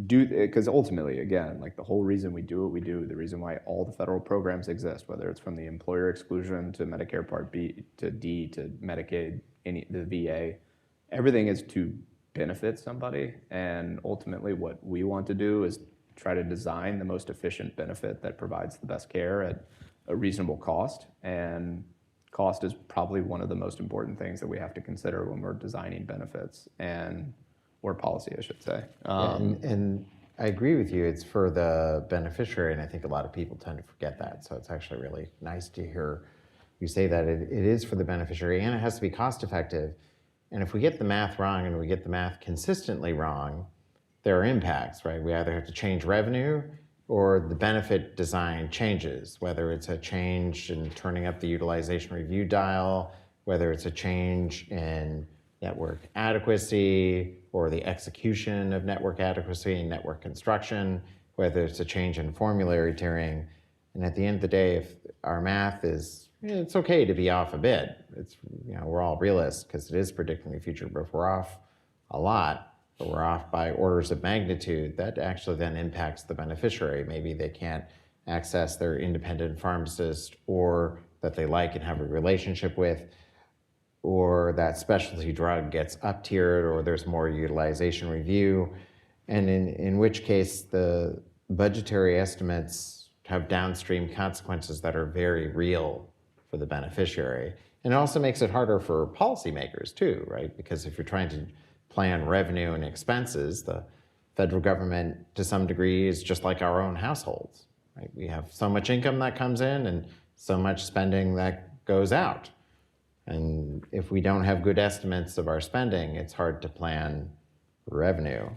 do, because ultimately, again, like the whole reason we do what we do, the reason why all the federal programs exist, whether it's from the employer exclusion to Medicare Part B to D to Medicaid, the VA, everything is to benefit somebody. And ultimately what we want to do is try to design the most efficient benefit that provides the best care at a reasonable cost. And cost is probably one of the most important things that we have to consider when we're designing benefits or policy, I should say. And I agree with you. It's for the beneficiary, and I think a lot of people tend to forget that. So it's actually really nice to hear you say that it is for the beneficiary, and it has to be cost effective. And if we get the math wrong, and we get the math consistently wrong, there are impacts, right? We either have to change revenue or the benefit design changes, whether it's a change in turning up the utilization review dial, whether it's a change in network adequacy or the execution of network adequacy and network construction, whether it's a change in formulary tiering. And at the end of the day, if our math is, it's okay to be off a bit. It's, we're all realists because it is predicting the future, but if we're off a lot, but we're off by orders of magnitude, that actually then impacts the beneficiary. Maybe they can't access their independent pharmacist or that they like and have a relationship with, or that specialty drug gets up-tiered, or there's more utilization review. and in which case the budgetary estimates have downstream consequences that are very real for the beneficiary. And it also makes it harder for policymakers too, right? Because if you're trying to plan revenue and expenses, the federal government to some degree is just like our own households, right? We have so much income that comes in and so much spending that goes out. And if we don't have good estimates of our spending, it's hard to plan revenue.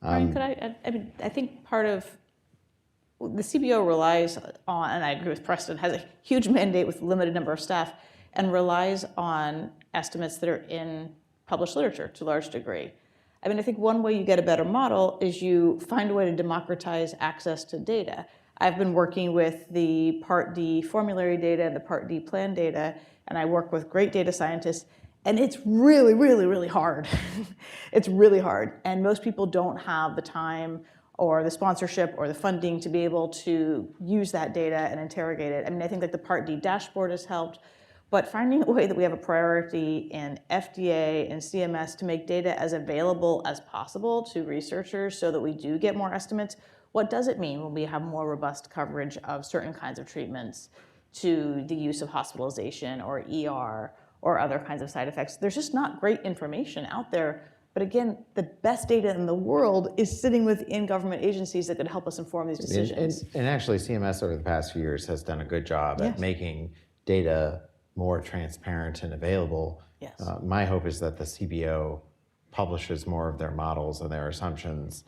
Brian, I think part of the CBO relies on, and I agree with Preston, has a huge mandate with a limited number of staff and relies on estimates that are in published literature to a large degree. I mean, I think one way you get a better model is you find a way to democratize access to data. I've been working with the Part D formulary data and the Part D plan data, and I work with great data scientists, and it's really, really, really hard. It's really hard, and most people don't have the time or the sponsorship or the funding to be able to use that data and interrogate it. I mean, I think that the Part D dashboard has helped, but finding a way that we have a priority in FDA and CMS to make data as available as possible to researchers so that we do get more estimates. What does it mean when we have more robust coverage of certain kinds of treatments to the use of hospitalization or ER or other kinds of side effects? There's just not great information out there. But again, the best data in the world is sitting within government agencies that could help us inform these decisions. And actually, CMS over the past few years has done a good job at making data more transparent and available. Yes. My hope is that the CBO publishes more of their models and their assumptions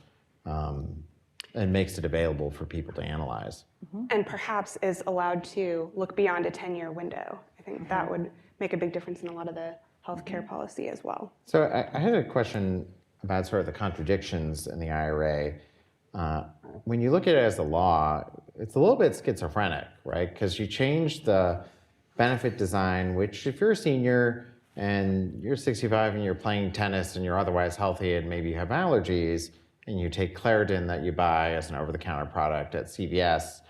and makes it available for people to analyze. And perhaps is allowed to look beyond a 10-year window. I think that would make a big difference in a lot of the healthcare policy as well. So I had a question about sort of the contradictions in the IRA. When you look at it as a law, it's a little bit schizophrenic, right? Because you change the benefit design, which if you're a senior and you're 65 and you're playing tennis and you're otherwise healthy and maybe you have allergies, and you take Claritin that you buy as an over-the-counter product at CVS,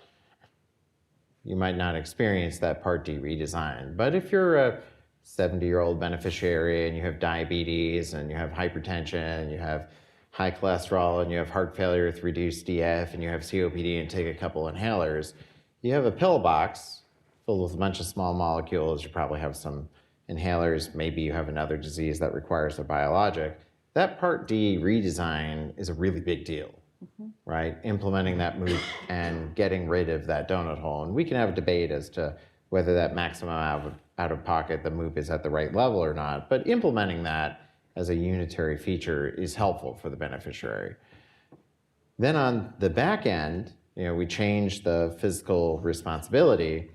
you might not experience that Part D redesign. But if you're a 70-year-old beneficiary and you have diabetes and you have hypertension and you have high cholesterol and you have heart failure with reduced DF and you have COPD and take a couple inhalers, you have a pill box filled with a bunch of small molecules. You probably have some inhalers. Maybe you have another disease that requires a biologic. That Part D redesign is a really big deal, right? Implementing that MOOP and getting rid of that donut hole. And we can have a debate as to whether that maximum out of pocket, the MOOP is at the right level or not. But implementing that as a unitary feature is helpful for the beneficiary. Then on the back end, we changed the fiscal responsibility.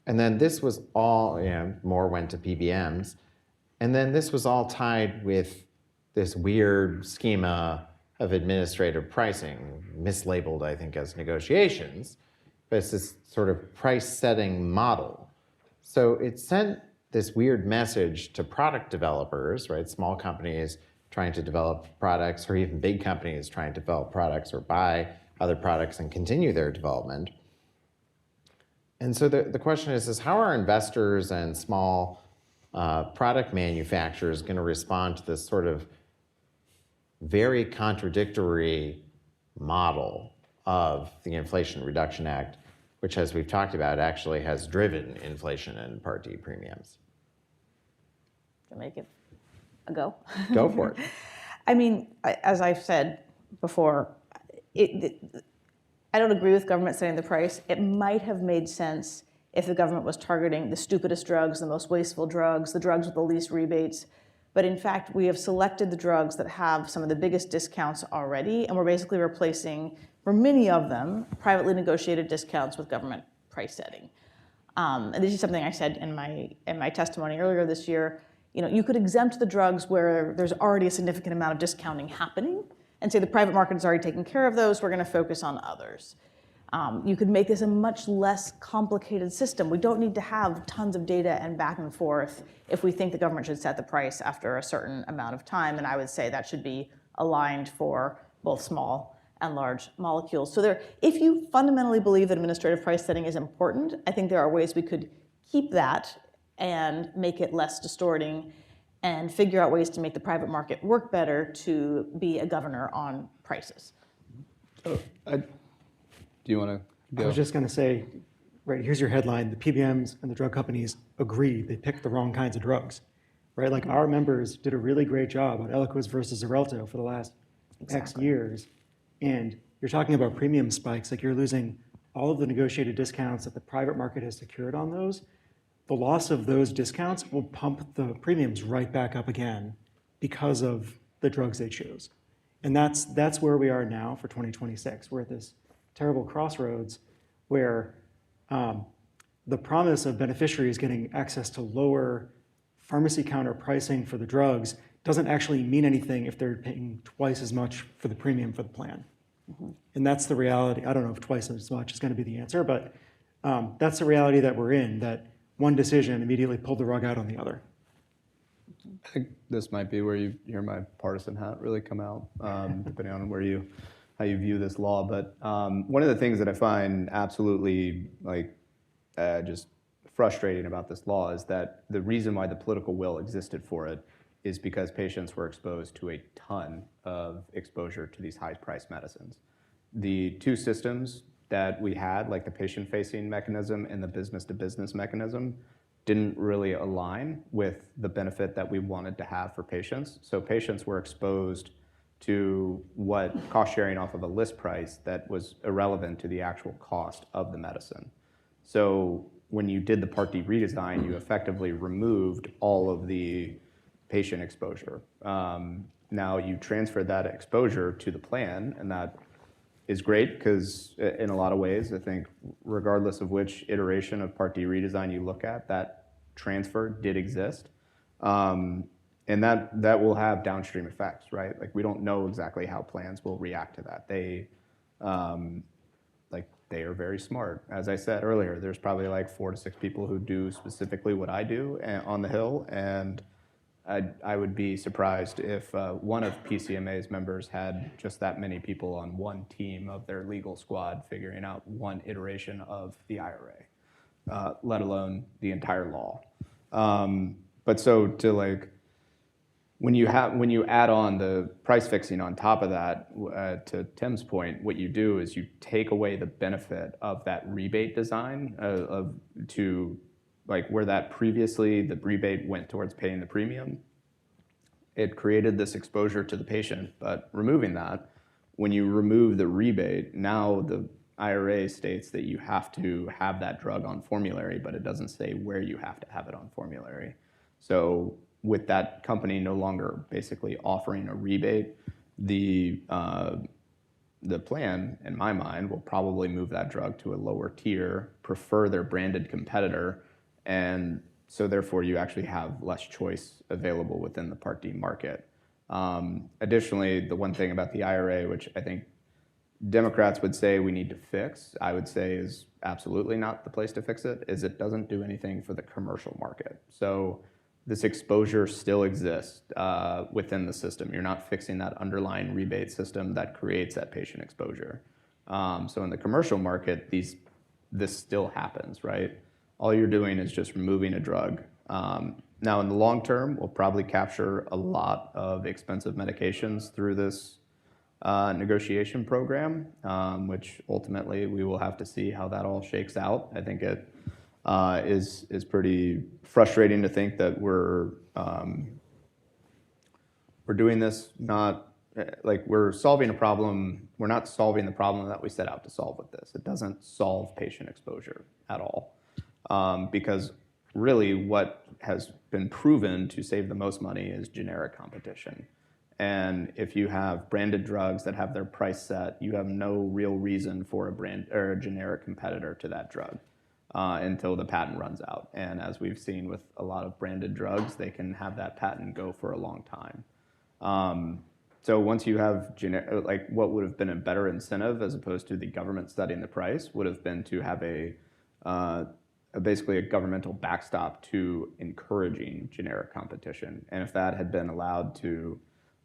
And then this was all, more went to PBMs. And then this was all tied with this weird schema of administrative pricing, mislabeled, I think, as negotiations, but it's this sort of price-setting model. So it sent this weird message to product developers, right? Small companies trying to develop products, or even big companies trying to develop products or buy other products and continue their development. And so the question is how are investors and small product manufacturers going to respond to this sort of very contradictory model of the Inflation Reduction Act, which, as we've talked about, actually has driven inflation in Part D premiums? To make it a go? Go for it. I mean, as I've said before, I don't agree with government setting the price. It might have made sense if the government was targeting the stupidest drugs, the most wasteful drugs, the drugs with the least rebates. But in fact, we have selected the drugs that have some of the biggest discounts already, and we're basically replacing, for many of them, privately negotiated discounts with government price setting. And this is something I said in my testimony earlier this year. You could exempt the drugs where there's already a significant amount of discounting happening, and say the private market is already taking care of those. We're going to focus on others. You could make this a much less complicated system. We don't need to have tons of data and back and forth if we think the government should set the price after a certain amount of time. And I would say that should be aligned for both small and large molecules. So if you fundamentally believe that administrative price setting is important, I think there are ways we could keep that and make it less distorting and figure out ways to make the private market work better to be a governor on prices. Do you want to go? I was just going to say, right, here's your headline. The PBMs and the drug companies agree they picked the wrong kinds of drugs, right? Like our members did a really great job on Eliquis versus Xarelto for the last X years. And you're talking about premium spikes, like you're losing all of the negotiated discounts that the private market has secured on those. The loss of those discounts will pump the premiums right back up again because of the drugs they chose. And that's where we are now for 2026. We're at this terrible crossroads where the promise of beneficiaries getting access to lower pharmacy counter pricing for the drugs doesn't actually mean anything if they're paying twice as much for the premium for the plan. And that's the reality. I don't know if twice as much is going to be the answer, but that's the reality that we're in, that one decision immediately pulled the rug out on the other. I think this might be where you hear my partisan hat really come out, depending on how you view this law. But one of the things that I find absolutely just frustrating about this law is that the reason why the political will existed for it is because patients were exposed to a ton of exposure to these high-priced medicines. The two systems that we had, like the patient-facing mechanism and the business-to-business mechanism, didn't really align with the benefit that we wanted to have for patients. So patients were exposed to what cost sharing off of a list price that was irrelevant to the actual cost of the medicine. So when you did the Part D redesign, you effectively removed all of the patient exposure. Now you transfer that exposure to the plan, and that is great because in a lot of ways, I think regardless of which iteration of Part D redesign you look at, that transfer did exist. And that will have downstream effects, right? Like we don't know exactly how plans will react to that. They are very smart. As I said earlier, there's probably like 4 to 6 people who do specifically what I do on the Hill, and I would be surprised if one of PCMA's members had just that many people on one team of their legal squad figuring out one iteration of the IRA, let alone the entire law. But so to when you add on the price fixing on top of that, to Tim's point, what you do is you take away the benefit of that rebate design to where that previously the rebate went towards paying the premium. It created this exposure to the patient, but removing that, when you remove the rebate, now the IRA states that you have to have that drug on formulary, but it doesn't say where you have to have it on formulary. So with that company no longer basically offering a rebate, the plan, in my mind, will probably move that drug to a lower tier, prefer their branded competitor, and so therefore you actually have less choice available within the Part D market. Additionally, the one thing about the IRA, which I think Democrats would say we need to fix, I would say is absolutely not the place to fix it, is it doesn't do anything for the commercial market. So this exposure still exists within the system. You're not fixing that underlying rebate system that creates that patient exposure. So in the commercial market, this still happens, right? All you're doing is just removing a drug. Now in the long term, we'll probably capture a lot of expensive medications through this negotiation program, which ultimately we will have to see how that all shakes out. I think it is pretty frustrating to think that we're doing this not we're solving a problem. We're not solving the problem that we set out to solve with this. It doesn't solve patient exposure at all, because really what has been proven to save the most money is generic competition. And if you have branded drugs that have their price set, you have no real reason for a brand or a generic competitor to that drug until the patent runs out. And as we've seen with a lot of branded drugs, they can have that patent go for a long time. So once you have what would have been a better incentive as opposed to the government setting the price would have been to have basically a governmental backstop to encouraging generic competition. And if that had been allowed to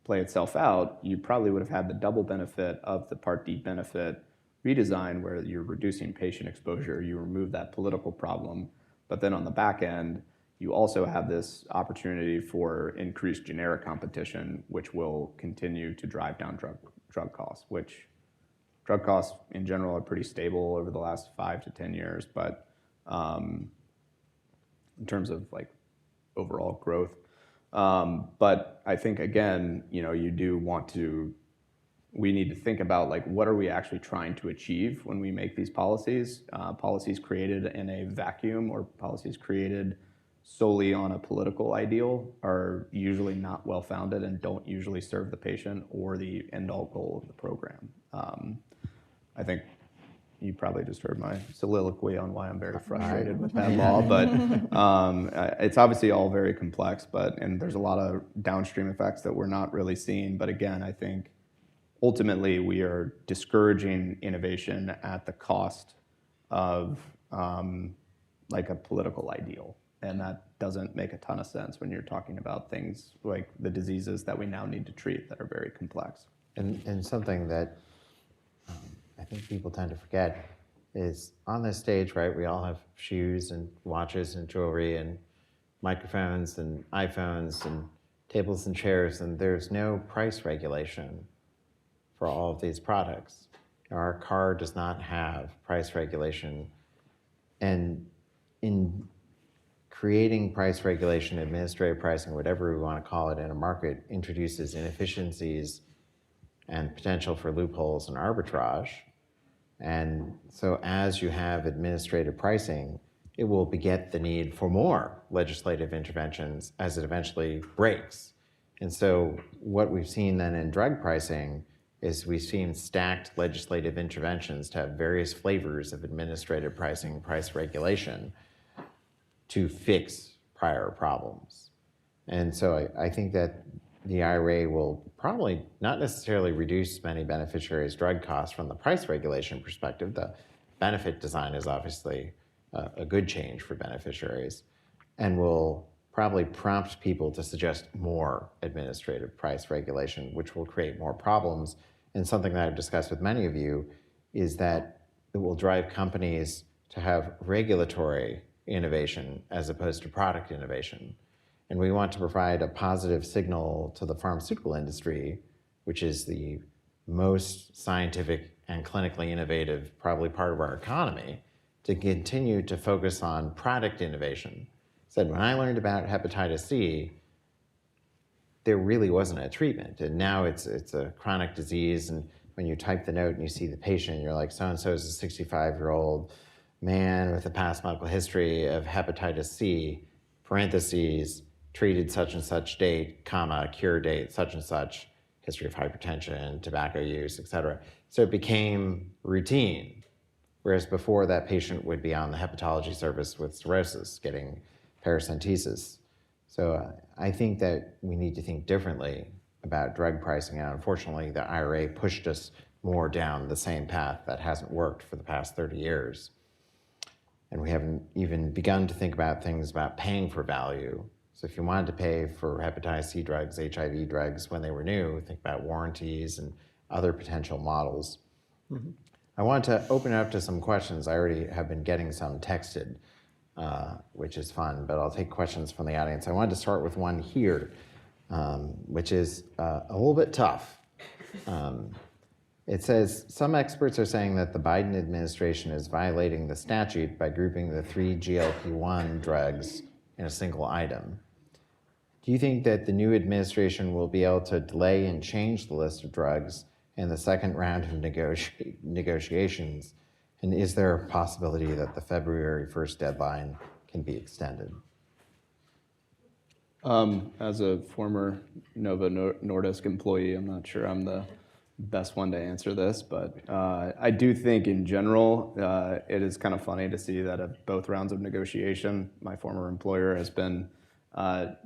play itself out, you probably would have had the double benefit of the Part D benefit redesign where you're reducing patient exposure, you remove that political problem, but then on the back end, you also have this opportunity for increased generic competition, which will continue to drive down drug costs, which drug costs in general are pretty stable over the last 5 to 10 years, but in terms of like overall growth. But I think again, you do want to, we need to think about like what are we actually trying to achieve when we make these policies. Policies created in a vacuum or policies created solely on a political ideal are usually not well-founded and don't usually serve the patient or the end-all goal of the program. I think you probably just heard my soliloquy on why I'm very frustrated with that law, but it's obviously all very complex, and there's a lot of downstream effects that we're not really seeing. But again, I think ultimately we are discouraging innovation at the cost of like a political ideal. And that doesn't make a ton of sense when you're talking about things like the diseases that we now need to treat that are very complex. And something that I think people tend to forget is on this stage, right, we all have shoes and watches and jewelry and microphones and iPhones and tables and chairs, and there's no price regulation for all of these products. Our car does not have price regulation. And in creating price regulation, administrative pricing, whatever we want to call it, in a market introduces inefficiencies and potential for loopholes and arbitrage. And so as you have administrative pricing, it will beget the need for more legislative interventions as it eventually breaks. And so what we've seen then in drug pricing is we've seen stacked legislative interventions to have various flavors of administrative pricing, price regulation to fix prior problems. And so I think that the IRA will probably not necessarily reduce many beneficiaries' drug costs from the price regulation perspective. The benefit design is obviously a good change for beneficiaries and will probably prompt people to suggest more administrative price regulation, which will create more problems. And something that I've discussed with many of you is that it will drive companies to have regulatory innovation as opposed to product innovation. And we want to provide a positive signal to the pharmaceutical industry, which is the most scientific and clinically innovative, probably part of our economy, to continue to focus on product innovation. Said when I learned about hepatitis C, there really wasn't a treatment. And now it's a chronic disease. And when you type the note and you see the patient, you're like, so-and-so is a 65-year-old man with a past medical history of hepatitis C, parentheses, treated such and such date, comma, cure date, such and such, history of hypertension, tobacco use, et cetera. So it became routine. Whereas before that patient would be on the hepatology service with cirrhosis, getting paracentesis. So I think that we need to think differently about drug pricing. And unfortunately, the IRA pushed us more down the same path that hasn't worked for the past 30 years. And we haven't even begun to think about things about paying for value. So if you wanted to pay for hepatitis C drugs, HIV drugs when they were new, think about warranties and other potential models. Mm-hmm. I want to open it up to some questions. I already have been getting some texted, which is fun, but I'll take questions from the audience. I wanted to start with one here, which is a little bit tough. It says, some experts are saying that the Biden administration is violating the statute by grouping the 3 GLP-1 drugs in a single item. Do you think that the new administration will be able to delay and change the list of drugs in the second round of negotiations? And is there a possibility that the February 1st deadline can be extended? As a former Novo Nordisk employee, I'm not sure I'm the best one to answer this, but I do think in general, it is kind of funny to see that at both rounds of negotiation, my former employer has been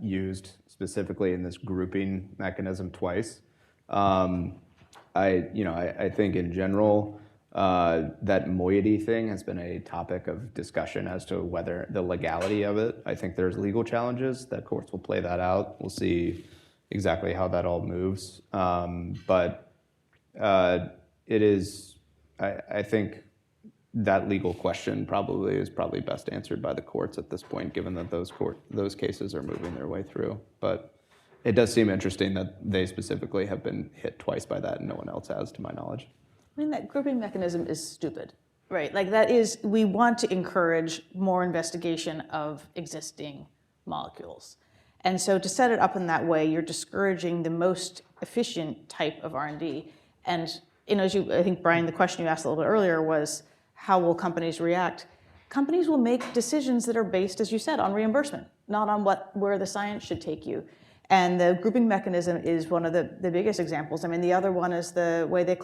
used specifically in this grouping mechanism twice. I think in general, that moiety thing has been a topic of discussion as to whether the legality of it. I think there's legal challenges that courts will play that out. We'll see exactly how that all moves. But it is, I think that legal question is probably best answered by the courts at this point, given that those cases are moving their way through. But it does seem interesting that they specifically have been hit twice by that and no one else has, to my knowledge. I mean, that grouping mechanism is stupid, right? Like we want to encourage more investigation of existing molecules. And so to set it up in that way, you're discouraging the most efficient type of R&D. And I think, Brian, the question you asked a little bit earlier was, how will companies react? Companies will make decisions that are based, as you said, on reimbursement, not on where the science should take you. And the grouping mechanism is one of the biggest examples. I mean, the other one is the way the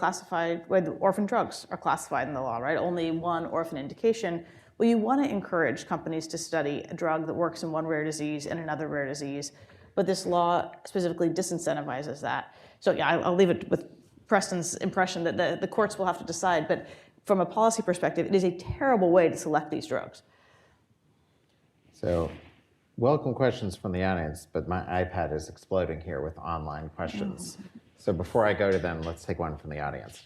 orphan drugs are classified in the law, right? Only one orphan indication. Well, you want to encourage companies to study a drug that works in one rare disease and another rare disease, but this law specifically disincentivizes that. So yeah, I'll leave it with Preston's impression that the courts will have to decide, but from a policy perspective, it is a terrible way to select these drugs. So, welcome questions from the audience, but my iPad is exploding here with online questions. So before I go to them, let's take one from the audience.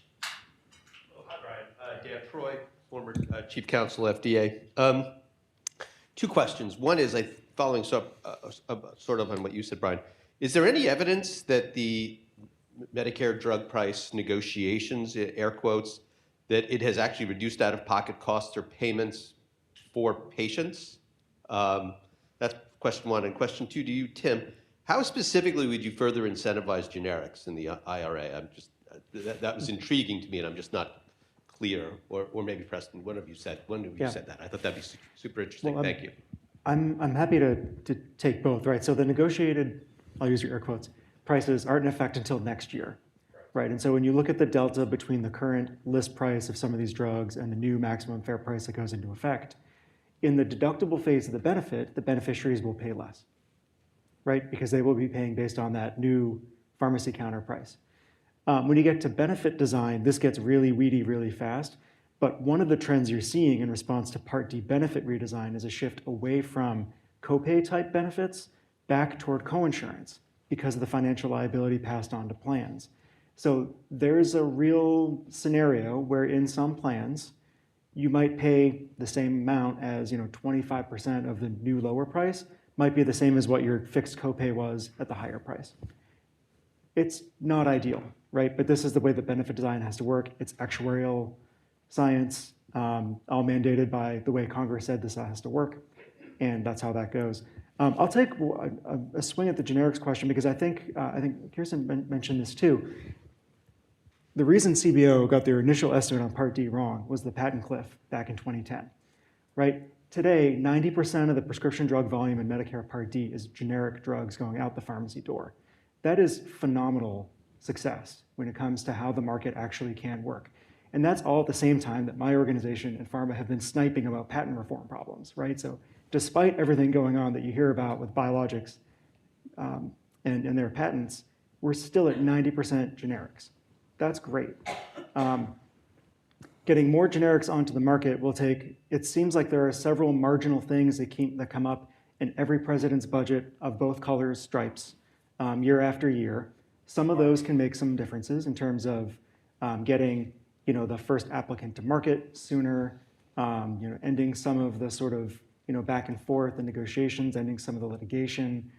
Oh, hi, Brian. Dan Troy, former Chief Counsel, FDA. Two questions. One is, following sort of on what you said, Brian, is there any evidence that the Medicare drug price negotiations, air quotes, that it has actually reduced out-of-pocket costs or payments for patients? That's question one. And question two to you, Tim, how specifically would you further incentivize generics in the IRA? That was intriguing to me, and I'm just not clear. Or maybe Preston, one of you said that. I thought that'd be super interesting. Well, Thank you. I'm happy to take both, right? So the negotiated, I'll use your air quotes, prices aren't in effect until next year, right? And so when you look at the delta between the current list price of some of these drugs and the new maximum fair price that goes into effect, in the deductible phase of the benefit, the beneficiaries will pay less, right? Because they will be paying based on that new pharmacy counter price. When you get to benefit design, this gets really weedy really fast. But one of the trends you're seeing in response to Part D benefit redesign is a shift away from copay type benefits back toward coinsurance because of the financial liability passed on to plans. So there's a real scenario where in some plans, you might pay the same amount as 25% of the new lower price might be the same as what your fixed copay was at the higher price. It's not ideal, right? But this is the way that benefit design has to work. It's actuarial science, all mandated by the way Congress said this has to work, and that's how that goes. I'll take a swing at the generics question because I think Kirsten mentioned this too. The reason CBO got their initial estimate on Part D wrong was the patent cliff back in 2010, right? Today, 90% of the prescription drug volume in Medicare Part D is generic drugs going out the pharmacy door. That is phenomenal success when it comes to how the market actually can work. And that's all at the same time that my organization and pharma have been sniping about patent reform problems, right? So despite everything going on that you hear about with biologics and their patents, we're still at 90% generics. That's great. Getting more generics onto the market will take, it seems like there are several marginal things that come up in every president's budget of both colors, stripes, year after year. Some of those can make some differences in terms of getting the first applicant to market sooner, ending some of the sort of back and forth, the negotiations, ending some of the litigation,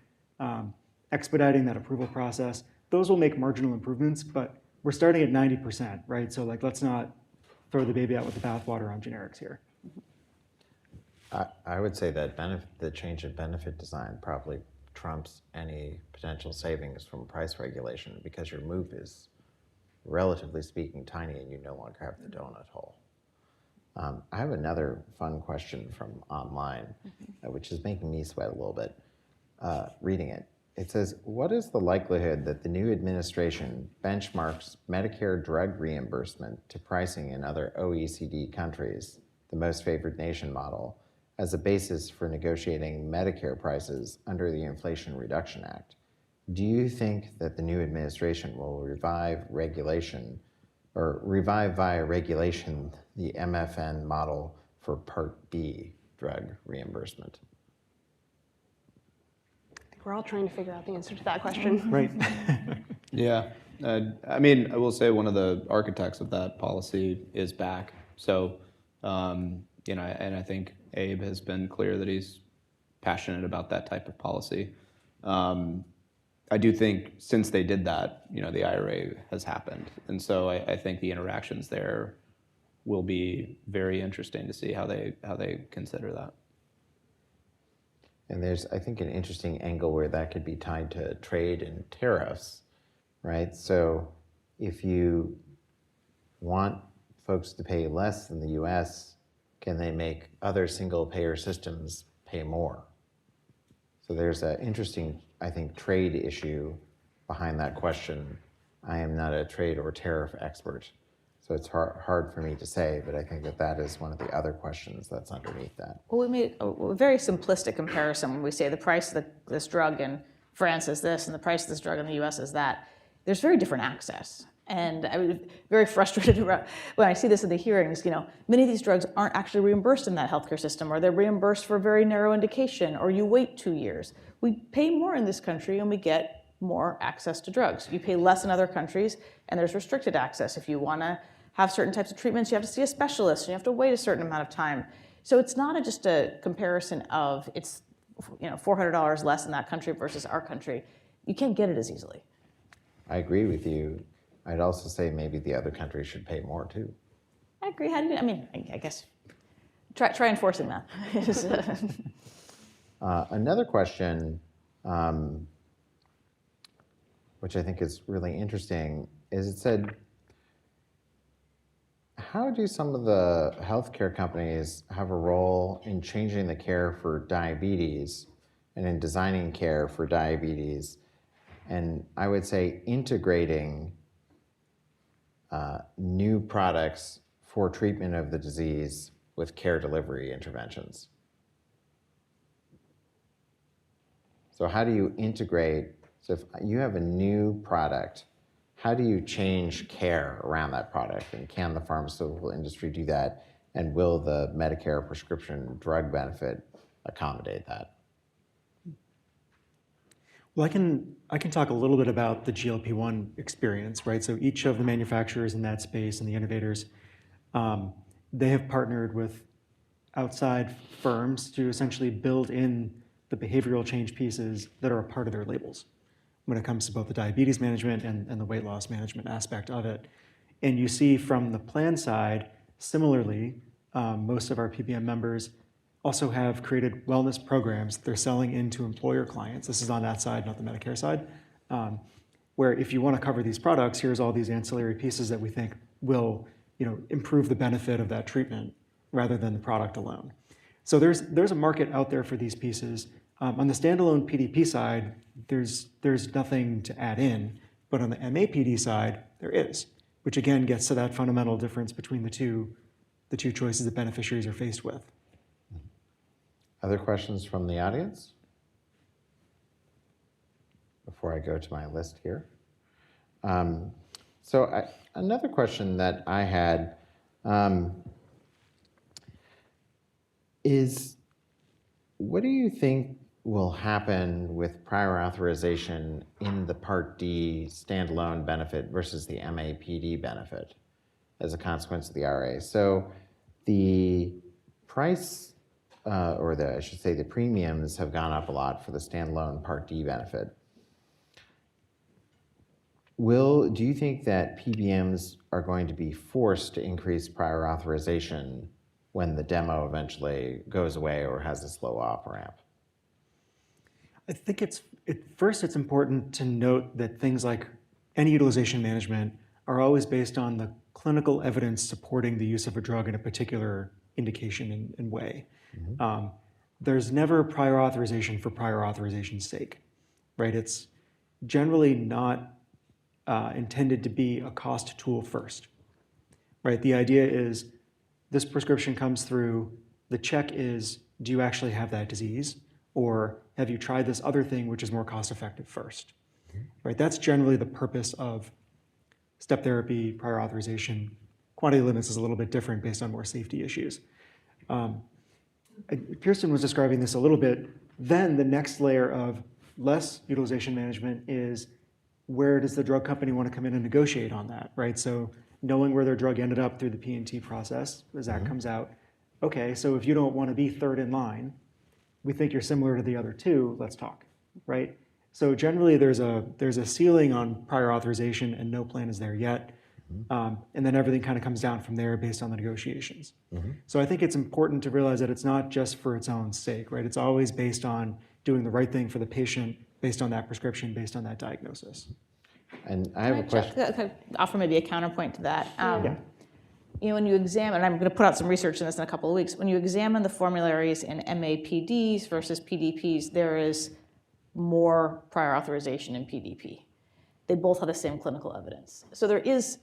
expediting that approval process. Those will make marginal improvements, but we're starting at 90%, right? So let's not throw the baby out with the bathwater on generics here. I would say that the change in benefit design probably trumps any potential savings from price regulation because your move is, relatively speaking, tiny and you no longer have the donut hole. I have another fun question from online, which is making me sweat a little bit reading it. It says, what is the likelihood that the new administration benchmarks Medicare drug reimbursement to pricing in other OECD countries, the most favored nation model, as a basis for negotiating Medicare prices under the Inflation Reduction Act? Do you think that the new administration will revive via regulation the MFN model for Part B drug reimbursement? We're all trying to figure out the answer to that question. Right. Yeah. I mean, I will say one of the architects of that policy is back. So And I think Abe has been clear that he's passionate about that type of policy. I do think since they did that, the IRA has happened. And so I think the interactions there will be very interesting to see how they consider that. And there's, I think, an interesting angle where that could be tied to trade and tariffs, right? So if you want folks to pay less in the US, can they make other single payer systems pay more? So there's an interesting, I think, trade issue behind that question. I am not a trade or tariff expert, so it's hard for me to say, but I think that is one of the other questions that's underneath that. Well, we made a very simplistic comparison when we say the price of this drug in France is this and the price of this drug in the US is that. There's very different access. And I was very frustrated when I see this in the hearings. Many of these drugs aren't actually reimbursed in that healthcare system, or they're reimbursed for a very narrow indication, or you wait 2 years. We pay more in this country and we get more access to drugs. You pay less in other countries and there's restricted access. If you want to have certain types of treatments, you have to see a specialist and you have to wait a certain amount of time. So it's not just a comparison of it's $400 less in that country versus our country. You can't get it as easily. I agree with you. I'd also say maybe the other countries should pay more too. I agree. I guess try enforcing that. Another question, which I think is really interesting, is it said, how do some of the healthcare companies have a role in changing the care for diabetes and in designing care for diabetes? And I would say integrating new products for treatment of the disease with care delivery interventions. So how do you integrate, so if you have a new product, how do you change care around that product? And can the pharmaceutical industry do that? And will the Medicare prescription drug benefit accommodate that? Well, I can talk a little bit about the GLP-1 experience, right? So each of the manufacturers in that space and the innovators, they have partnered with outside firms to essentially build in the behavioral change pieces that are a part of their labels when it comes to both the diabetes management and the weight loss management aspect of it. And you see from the plan side, similarly, most of our PBM members also have created wellness programs they're selling into employer clients. This is on that side, not the Medicare side, where if you want to cover these products, here's all these ancillary pieces that we think will improve the benefit of that treatment rather than the product alone. So there's a market out there for these pieces. On the standalone PDP side, there's nothing to add in, but on the MAPD side, there is, which again gets to that fundamental difference between the two choices that beneficiaries are faced with. Other questions from the audience? Before I go to my list here. Another question that I had is, what do you think will happen with prior authorization in the Part D standalone benefit versus the MAPD benefit as a consequence of the IRA? So the price, I should say the premiums have gone up a lot for the standalone Part D benefit. Do you think that PBMs are going to be forced to increase prior authorization when the demo eventually goes away or has a slow off-ramp? I think first it's important to note that things like any utilization management are always based on the clinical evidence supporting the use of a drug in a particular indication and way. Mm-hmm. There's never prior authorization for prior authorization's sake, right? It's generally not intended to be a cost tool first, right? The idea is this prescription comes through, the check is, do you actually have that disease? Or have you tried this other thing which is more cost effective first, right? That's generally the purpose of step therapy, prior authorization. Quantity limits is a little bit different based on more safety issues. Kirsten was describing this a little bit. Then the next layer of less utilization management is, where does the drug company want to come in and negotiate on that, right? So knowing where their drug ended up through the P&T process as that comes out. Okay, so if you don't want to be third in line, we think you're similar to the other two, let's talk, right? So generally there's a ceiling on prior authorization and no plan is there yet. And then everything kind of comes down from there based on the negotiations. So I think it's important to realize that it's not just for its own sake, right? It's always based on doing the right thing for the patient based on that prescription, based on that diagnosis. And I have a question. Could I offer maybe a counterpoint to that? Yeah. You know, when you examine, and I'm going to put out some research on this in a couple of weeks, when you examine the formularies in MAPDs versus PDPs, there is more prior authorization in PDP. They both have the same clinical evidence. So there is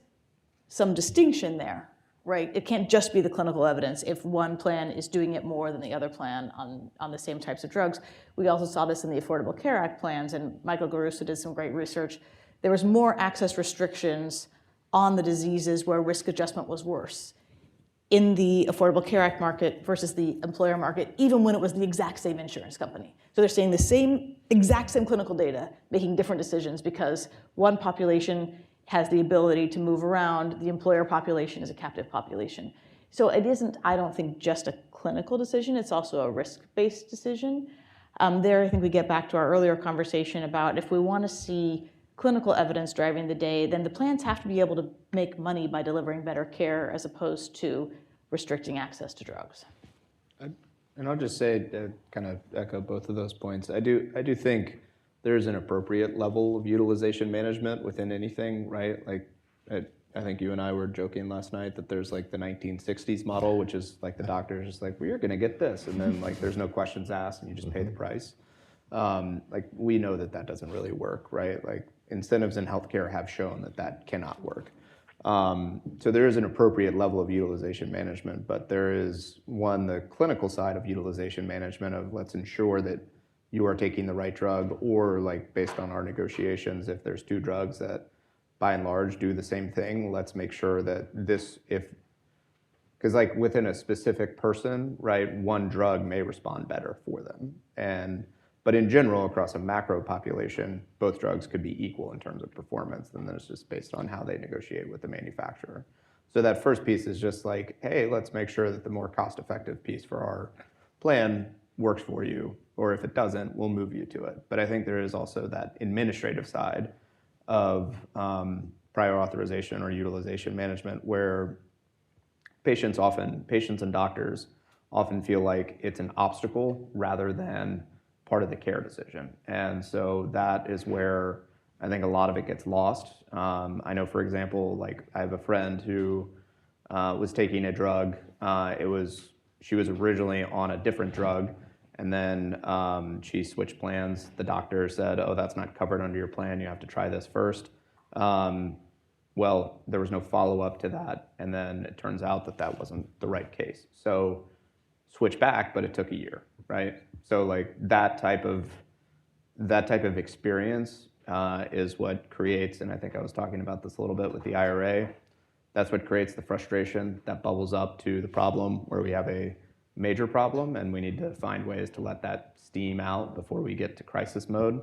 some distinction there, right? It can't just be the clinical evidence if one plan is doing it more than the other plan on the same types of drugs. We also saw this in the Affordable Care Act plans, and Michael Garusa did some great research. There was more access restrictions on the diseases where risk adjustment was worse in the Affordable Care Act market versus the employer market, even when it was the exact same insurance company. So they're saying the exact same clinical data, making different decisions because one population has the ability to move around, the employer population is a captive population. So it isn't, I don't think, just a clinical decision, it's also a risk-based decision. There, I think we get back to our earlier conversation about if we want to see clinical evidence driving the day, then the plans have to be able to make money by delivering better care as opposed to restricting access to drugs. And I'll just say, to kind of echo both of those points, I do think there's an appropriate level of utilization management within anything, right? Like, I think you and I were joking last night that there's like the 1960s model, which is like the doctor's just like, well, you're gonna get this, and then like there's no questions asked, and you just pay the price. Like, we know that that doesn't really work, right? Like, incentives in healthcare have shown that that cannot work. So there is an appropriate level of utilization management, but there is the clinical side of utilization management of let's ensure that you are taking the right drug, or like based on our negotiations, if there's two drugs that by and large do the same thing, let's make sure that because like within a specific person, right, one drug may respond better for them. But in general, across a macro population, both drugs could be equal in terms of performance, and then it's just based on how they negotiate with the manufacturer. So that first piece is just like, hey, let's make sure that the more cost-effective piece for our plan works for you, or if it doesn't, we'll move you to it. But I think there is also that administrative side of prior authorization or utilization management where patients and doctors often feel like it's an obstacle rather than part of the care decision. And so that is where I think a lot of it gets lost. I know, for example, like I have a friend who was taking a drug. She was originally on a different drug, and then she switched plans. The doctor said, oh, that's not covered under your plan. You have to try this first. Well, there was no follow-up to that, and then it turns out that that wasn't the right case. So switch back, but it took a year, right? So like that type of experience is what creates, and I think I was talking about this a little bit with the IRA, that's what creates the frustration that bubbles up to the problem where we have a major problem and we need to find ways to let that steam out before we get to crisis mode.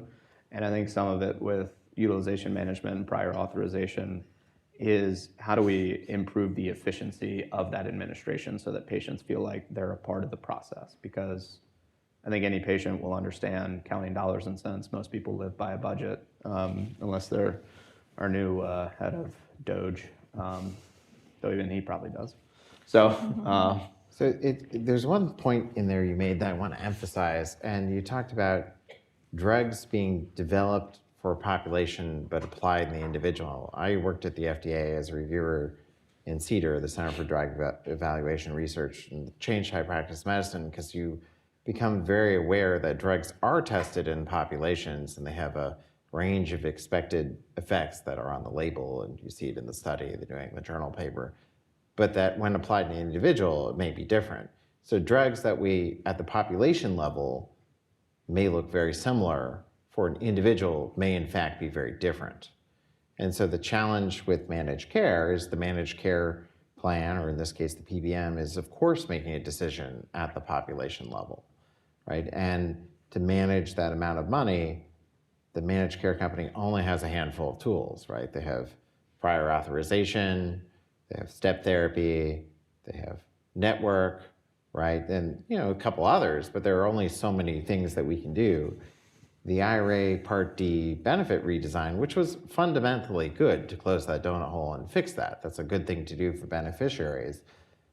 And I think some of it with utilization management and prior authorization is how do we improve the efficiency of that administration so that patients feel like they're a part of the process? Because I think any patient will understand counting dollars and cents. Most people live by a budget, unless they're our new head of Doge, though even he probably does. So, There's one point in there you made that I want to emphasize, and you talked about drugs being developed for a population but applied in the individual. I worked at the FDA as a reviewer in CDER, the Center for Drug Evaluation Research, and changed how I practice medicine because you become very aware that drugs are tested in populations and they have a range of expected effects that are on the label, and you see it in the study, the New England Journal paper, but that when applied in the individual, it may be different. So drugs that we, at the population level, may look very similar, for an individual may in fact be very different. And so the challenge with managed care is the managed care plan, or in this case the PBM, is of course making a decision at the population level, right? And to manage that amount of money, the managed care company only has a handful of tools, right? They have prior authorization, they have step therapy, they have network, right? And a couple others, but there are only so many things that we can do. The IRA Part D benefit redesign, which was fundamentally good to close that donut hole and fix that. That's a good thing to do for beneficiaries.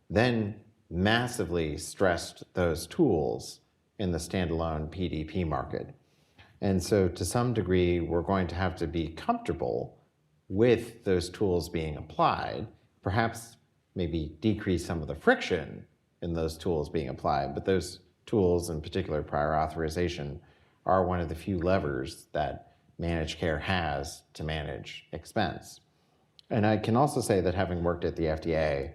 Then massively stressed those tools in the standalone PDP market. And so to some degree, we're going to have to be comfortable with those tools being applied, perhaps maybe decrease some of the friction in those tools being applied, but those tools, in particular prior authorization, are one of the few levers that managed care has to manage expense. And I can also say that having worked at the FDA,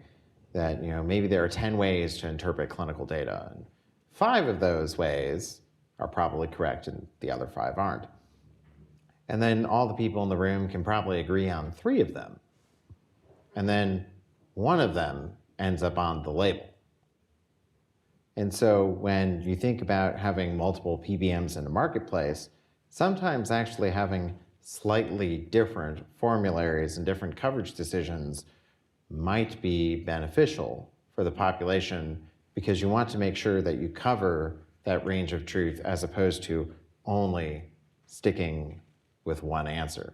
that maybe there are 10 ways to interpret clinical data, and 5 of those ways are probably correct and the other 5 aren't. And then all the people in the room can probably agree on 3 of them. And then 1 of them ends up on the label. And so when you think about having multiple PBMs in the marketplace, sometimes actually having slightly different formularies and different coverage decisions might be beneficial for the population, because you want to make sure that you cover that range of truth as opposed to only sticking with one answer.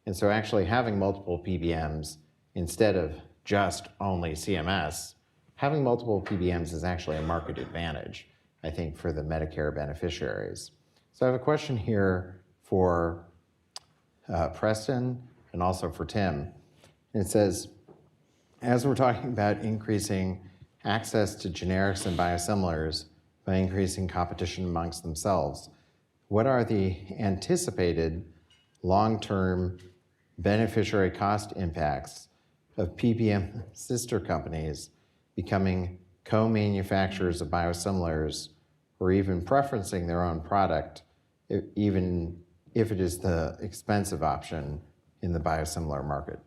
And so actually having multiple PBMs instead of just only CMS, having multiple PBMs is actually a market advantage, I think, for the Medicare beneficiaries. So I have a question here for Preston and also for Tim. It says, as we're talking about increasing access to generics and biosimilars by increasing competition amongst themselves, what are the anticipated long-term beneficiary cost impacts of PBM sister companies becoming co-manufacturers of biosimilars, or even preferencing their own product, even if it is the expensive option in the biosimilar market?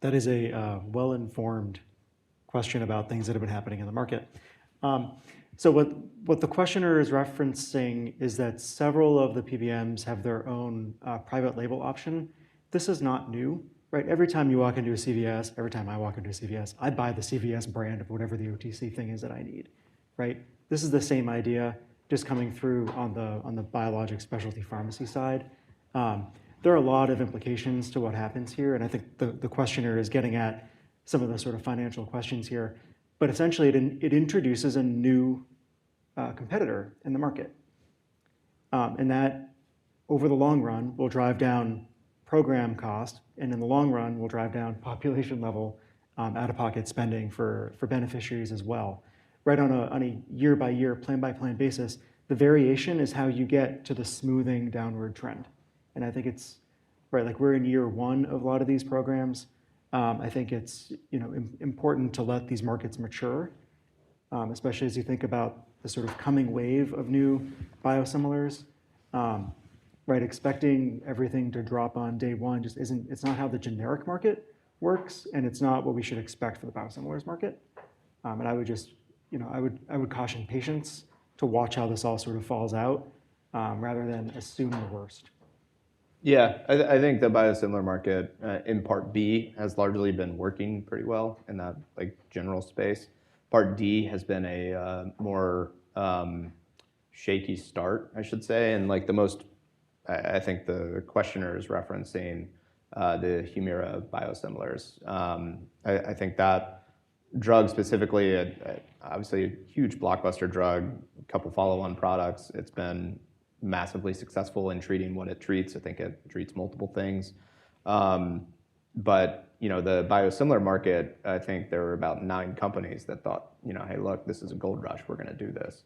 That is a well-informed question about things that have been happening in the market. So what the questioner is referencing is that several of the PBMs have their own private label option. This is not new, right? Every time you walk into a CVS, every time I walk into a CVS, I buy the CVS brand of whatever the OTC thing is that I need, right? This is the same idea, just coming through on the biologic specialty pharmacy side. There are a lot of implications to what happens here, and I think the questioner is getting at some of the sort of financial questions here. But essentially, it introduces a new competitor in the market. And that, over the long run, will drive down program cost, and in the long run, will drive down population level out-of-pocket spending for beneficiaries as well. Right on a year-by-year, plan-by-plan basis, the variation is how you get to the smoothing downward trend. And I think it's, right, like we're in year 1 of a lot of these programs. I think it's important to let these markets mature, especially as you think about the sort of coming wave of new biosimilars. Right, expecting everything to drop on day 1 just isn't. It's not how the generic market works, and it's not what we should expect for the biosimilars market. And I would just, I would caution patience to watch how this all sort of falls out, rather than assume the worst. Yeah, I think the biosimilar market in Part B has largely been working pretty well in that general space. Part D has been a more shaky start, I should say, and the most, I think the questioner is referencing the Humira biosimilars. I think that drug specifically, obviously a huge blockbuster drug, a couple follow-on products. It's been massively successful in treating what it treats. I think it treats multiple things. But the biosimilar market, I think there were about 9 companies that thought, hey, look, this is a gold rush. We're going to do this.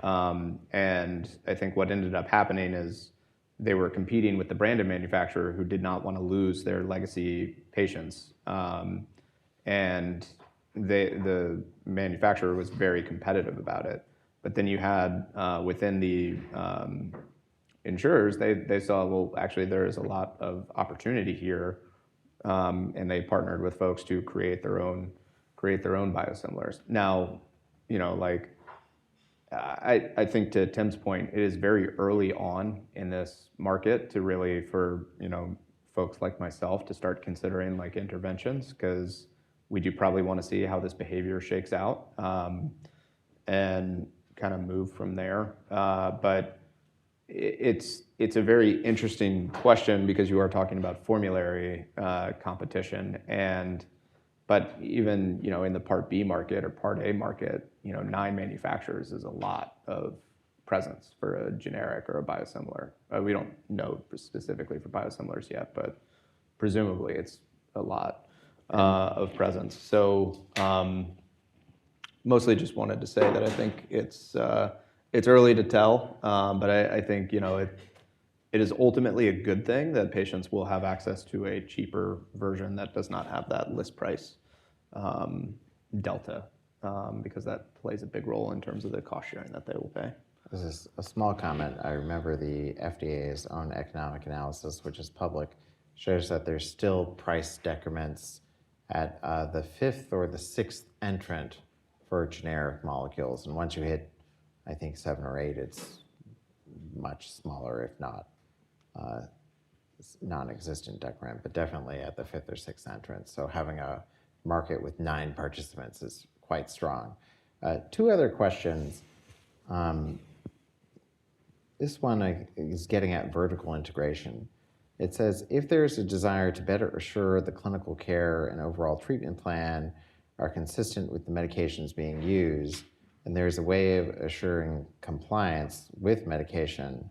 And I think what ended up happening is they were competing with the branded manufacturer who did not want to lose their legacy patients. And the manufacturer was very competitive about it. But then you had within the insurers, they saw, well, actually there is a lot of opportunity here, and they partnered with folks to create their own biosimilars. Now, I think to Tim's point, it is very early on in this market to really for folks like myself to start considering like interventions, because we do probably want to see how this behavior shakes out, and kind of move from there. But it's a very interesting question, because you are talking about formulary competition, but even in the Part B market or Part A market, 9 manufacturers is a lot of presence for a generic or a biosimilar. We don't know specifically for biosimilars yet, but presumably it's a lot of presence. So mostly just wanted to say that I think it's early to tell, but I think it is ultimately a good thing that patients will have access to a cheaper version that does not have that list price delta, because that plays a big role in terms of the cost sharing that they will pay. This is a small comment. I remember the FDA's own economic analysis, which is public, shows that there's still price decrements at the 5th or the 6th entrant for generic molecules. And once you hit, I think, 7 or 8, it's much smaller, if not non-existent decrement, but definitely at the 5th or 6th entrant. So having a market with 9 participants is quite strong. 2 other questions. This one is getting at vertical integration. It says, if there's a desire to better assure the clinical care and overall treatment plan are consistent with the medications being used, and there's a way of assuring compliance with medication,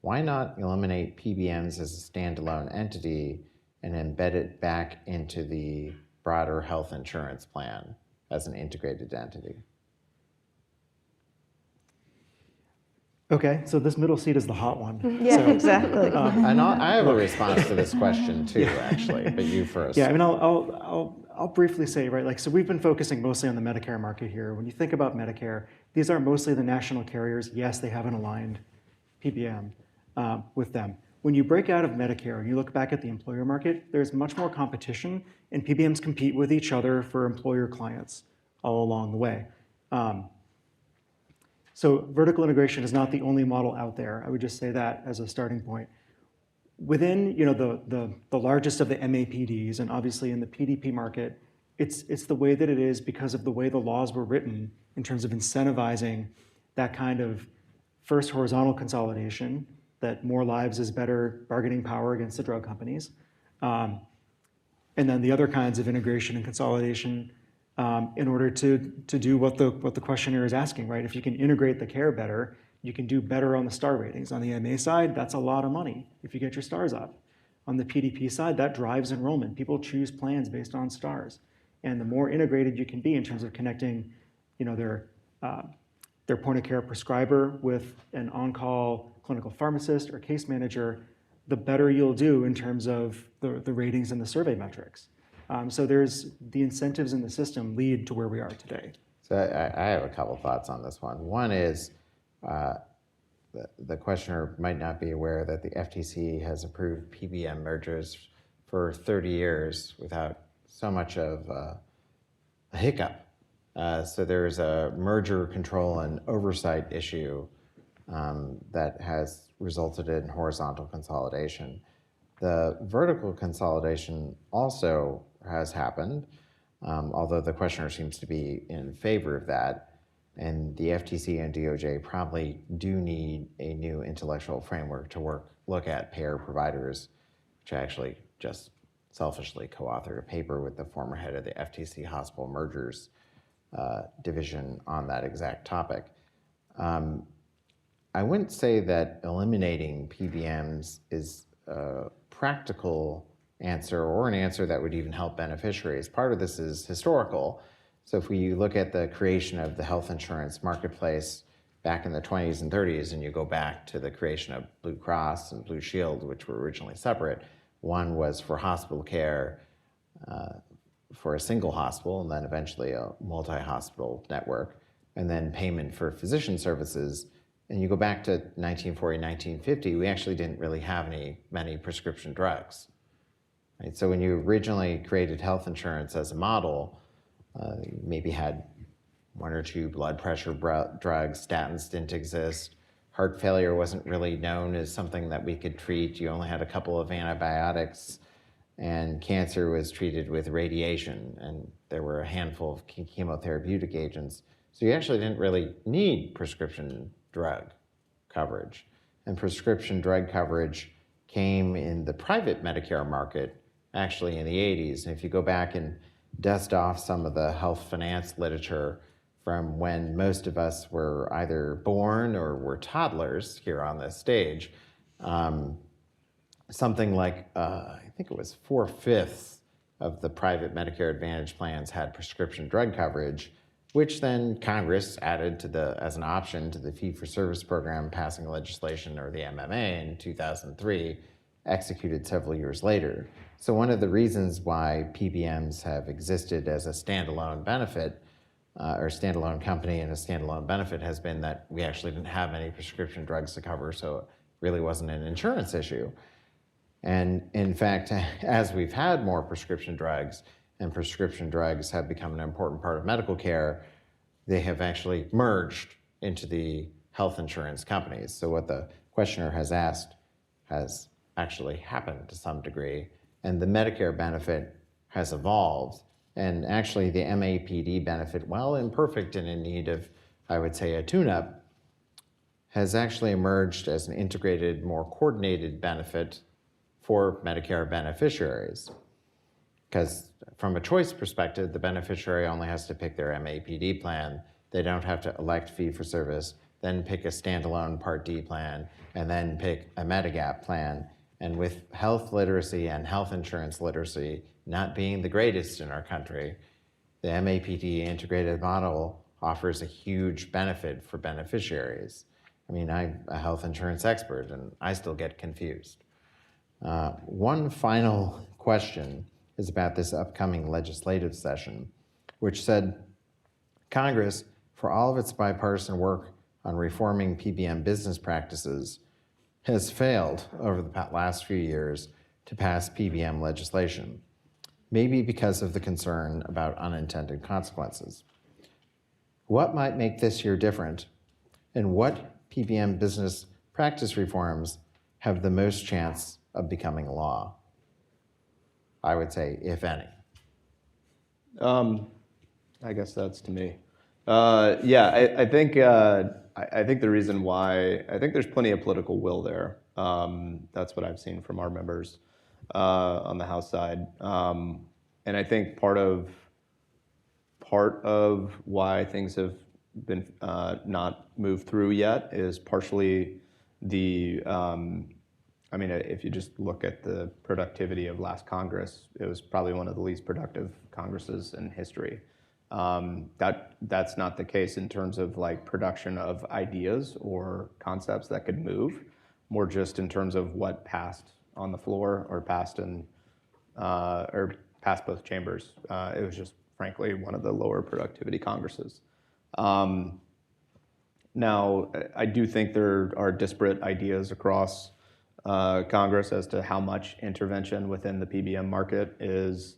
why not eliminate PBMs as a standalone entity and embed it back into the broader health insurance plan as an integrated entity? Okay, so this middle seat is the hot one. Yeah, So, exactly. And I have a response to this question too, actually, but you first. yeah, I mean, I'll briefly say, right, like, so we've been focusing mostly on the Medicare market here. When you think about Medicare, these are mostly the national carriers. Yes, they have an aligned PBM with them. When you break out of Medicare and you look back at the employer market, there's much more competition, and PBMs compete with each other for employer clients all along the way. So vertical integration is not the only model out there. I would just say that as a starting point. Within the largest of the MAPDs, and obviously in the PDP market, it's the way that it is because of the way the laws were written in terms of incentivizing that kind of first horizontal consolidation, that more lives is better bargaining power against the drug companies, and then the other kinds of integration and consolidation in order to do what the questionnaire is asking, right? If you can integrate the care better, you can do better on the star ratings. On the MA side, that's a lot of money if you get your stars up. On the PDP side, that drives enrollment. People choose plans based on stars. And the more integrated you can be in terms of connecting their point of care prescriber with an on-call clinical pharmacist or case manager, the better you'll do in terms of the ratings and the survey metrics. So there's the incentives in the system lead to where we are today. So I have a couple thoughts on this one. One is the questioner might not be aware that the FTC has approved PBM mergers for 30 years without so much of a hiccup. So there's a merger control and oversight issue that has resulted in horizontal consolidation. The vertical consolidation also has happened, although the questioner seems to be in favor of that. And the FTC and DOJ probably do need a new intellectual framework to look at payer providers, which I actually just selfishly co-authored a paper with the former head of the FTC hospital mergers division on that exact topic. I wouldn't say that eliminating PBMs is a practical answer or an answer that would even help beneficiaries. Part of this is historical. So if we look at the creation of the health insurance marketplace back in the 20s and 30s, and you go back to the creation of Blue Cross and Blue Shield, which were originally separate, one was for hospital care for a single hospital, and then eventually a multi-hospital network, and then payment for physician services. And you go back to 1940, 1950, we actually didn't really have many prescription drugs. Right? So when you originally created health insurance as a model, you maybe had 1 or 2 blood pressure drugs, statins didn't exist, heart failure wasn't really known as something that we could treat. You only had a couple of antibiotics, and cancer was treated with radiation, and there were a handful of chemotherapeutic agents. So you actually didn't really need prescription drug coverage. And prescription drug coverage came in the private Medicare market actually in the 80s. And if you go back and dust off some of the health finance literature from when most of us were either born or were toddlers here on this stage, something like, I think it was 4/5 of the private Medicare Advantage plans had prescription drug coverage, which then Congress added to as an option to the fee-for-service program, passing legislation, or the MMA, in 2003, executed several years later. So one of the reasons why PBMs have existed as a standalone benefit, or standalone company and a standalone benefit, has been that we actually didn't have any prescription drugs to cover, so it really wasn't an insurance issue. And in fact, as we've had more prescription drugs, and prescription drugs have become an important part of medical care, they have actually merged into the health insurance companies. So what the questioner has asked has actually happened to some degree, and the Medicare benefit has evolved. And actually the MAPD benefit, while imperfect and in need of, I would say, a tune-up, has actually emerged as an integrated, more coordinated benefit for Medicare beneficiaries. Because from a choice perspective, the beneficiary only has to pick their MAPD plan. They don't have to elect fee-for-service, then pick a standalone Part D plan, and then pick a Medigap plan. And with health literacy and health insurance literacy not being the greatest in our country, the MAPD integrated model offers a huge benefit for beneficiaries. I mean, I'm a health insurance expert, and I still get confused. One final question is about this upcoming legislative session, which said Congress, for all of its bipartisan work on reforming PBM business practices, has failed over the last few years to pass PBM legislation, maybe because of the concern about unintended consequences. What might make this year different, and what PBM business practice reforms have the most chance of becoming law? I would say, if any. I guess that's to me. Yeah, I think the reason why, I think there's plenty of political will there. That's what I've seen from our members on the House side. And I think part of why things have been not moved through yet is partially the, I mean, if you just look at the productivity of last Congress, it was probably one of the least productive Congresses in history. That's not the case in terms of like production of ideas or concepts that could move, more just in terms of what passed on the floor or passed both chambers. It was just frankly one of the lower productivity Congresses. Now, I do think there are disparate ideas across Congress as to how much intervention within the PBM market is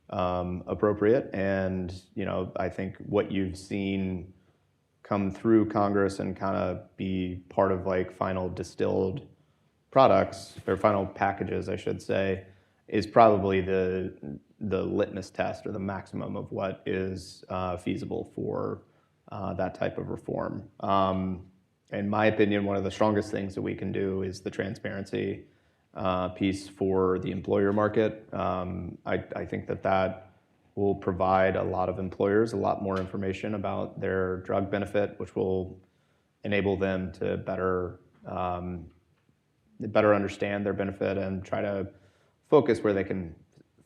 appropriate. And, you know, I think what you've seen come through Congress and kind of be part of like final distilled products, or final packages, I should say, is probably the litmus test or the maximum of what is feasible for that type of reform. In my opinion, one of the strongest things that we can do is the transparency piece for the employer market. I think that will provide a lot of employers a lot more information about their drug benefit, which will enable them to better understand their benefit and try to focus where they can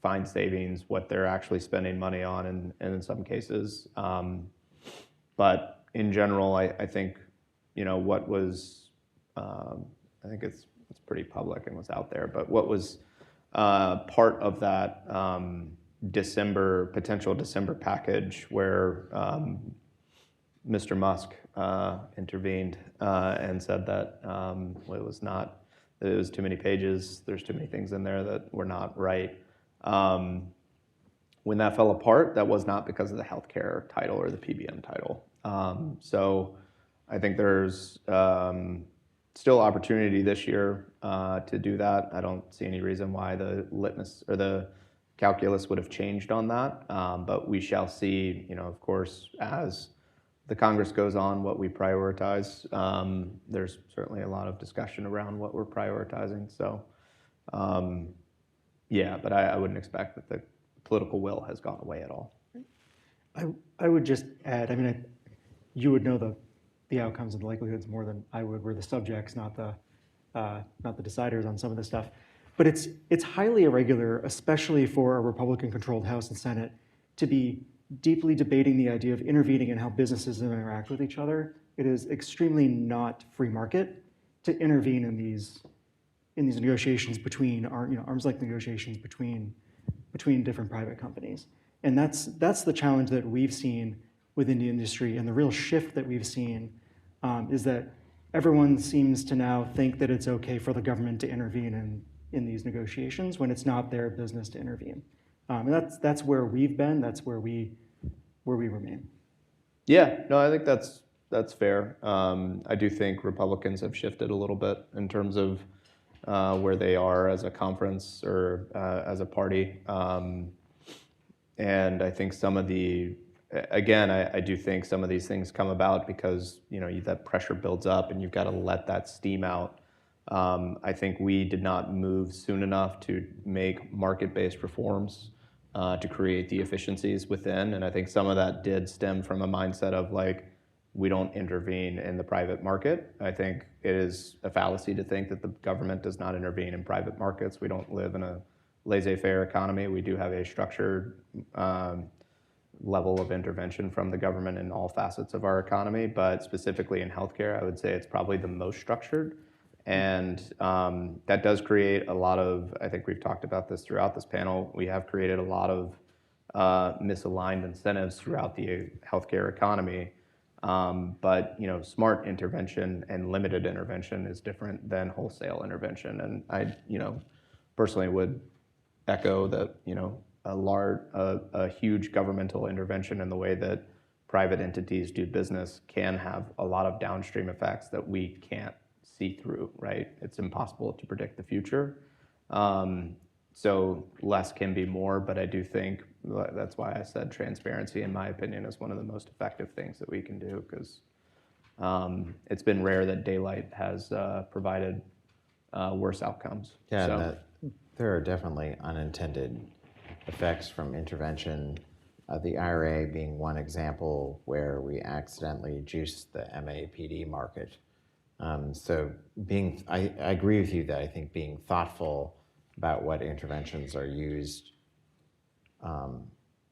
find savings, what they're actually spending money on, and in some cases. But in general, I think, you know, what was, I think it's pretty public and was out there, but what was part of that potential December package where Mr. Musk intervened and said that it was too many pages, there's too many things in there that were not right. When that fell apart, that was not because of the healthcare title or the PBM title. So I think there's still opportunity this year to do that. I don't see any reason why the litmus or the calculus would have changed on that. But we shall see, of course, as the Congress goes on, what we prioritize. There's certainly a lot of discussion around what we're prioritizing. So, yeah, but I wouldn't expect that the political will has gone away at all. I would just add, I mean, you would know the outcomes and the likelihoods more than I would. We're the subjects, not the deciders on some of this stuff. But it's highly irregular, especially for a Republican-controlled House and Senate, to be deeply debating the idea of intervening in how businesses interact with each other. It is extremely not free market to intervene in these negotiations between arm's length negotiations between different private companies. And that's the challenge that we've seen within the industry, and the real shift that we've seen is that everyone seems to now think that it's okay for the government to intervene in these negotiations when it's not their business to intervene. And that's where we've been. That's where we remain. Yeah, no, I think that's fair. I do think Republicans have shifted a little bit in terms of where they are as a conference or as a party. And I think I do think some of these things come about because that pressure builds up and you've got to let that steam out. I think we did not move soon enough to make market-based reforms to create the efficiencies within, and I think some of that did stem from a mindset of we don't intervene in the private market. I think it is a fallacy to think that the government does not intervene in private markets. We don't live in a laissez-faire economy. We do have a structured level of intervention from the government in all facets of our economy, but specifically in healthcare, I would say it's probably the most structured. And that does create a lot of, I think we've talked about this throughout this panel, we have created a lot of misaligned incentives throughout the healthcare economy. But smart intervention and limited intervention is different than wholesale intervention. And I personally would echo that a huge governmental intervention in the way that private entities do business can have a lot of downstream effects that we can't see through, right? It's impossible to predict the future. So less can be more, but I do think that's why I said transparency, in my opinion, is one of the most effective things that we can do, because it's been rare that daylight has provided worse outcomes. Yeah, So, and there are definitely unintended effects from intervention. The IRA being one example where we accidentally juiced the MAPD market. So I agree with you that I think being thoughtful about what interventions are used,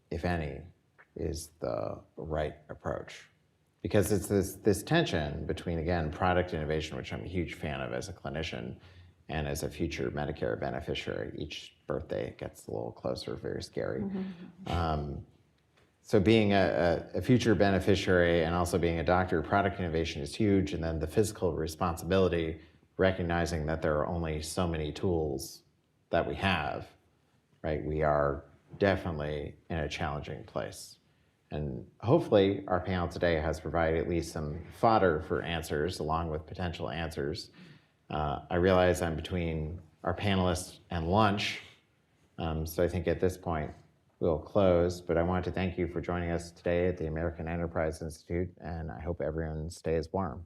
if any, is the right approach. Because it's this tension between, again, product innovation, which I'm a huge fan of as a clinician, and as a future Medicare beneficiary. Each birthday it gets a little closer, very scary. So being a future beneficiary and also being a doctor, product innovation is huge, and then the fiscal responsibility, recognizing that there are only so many tools that we have, right? We are definitely in a challenging place. And hopefully our panel today has provided at least some fodder for answers, along with potential answers. I realize I'm between our panelists and lunch, so I think at this point we'll close, but I want to thank you for joining us today at the American Enterprise Institute, and I hope everyone stays warm.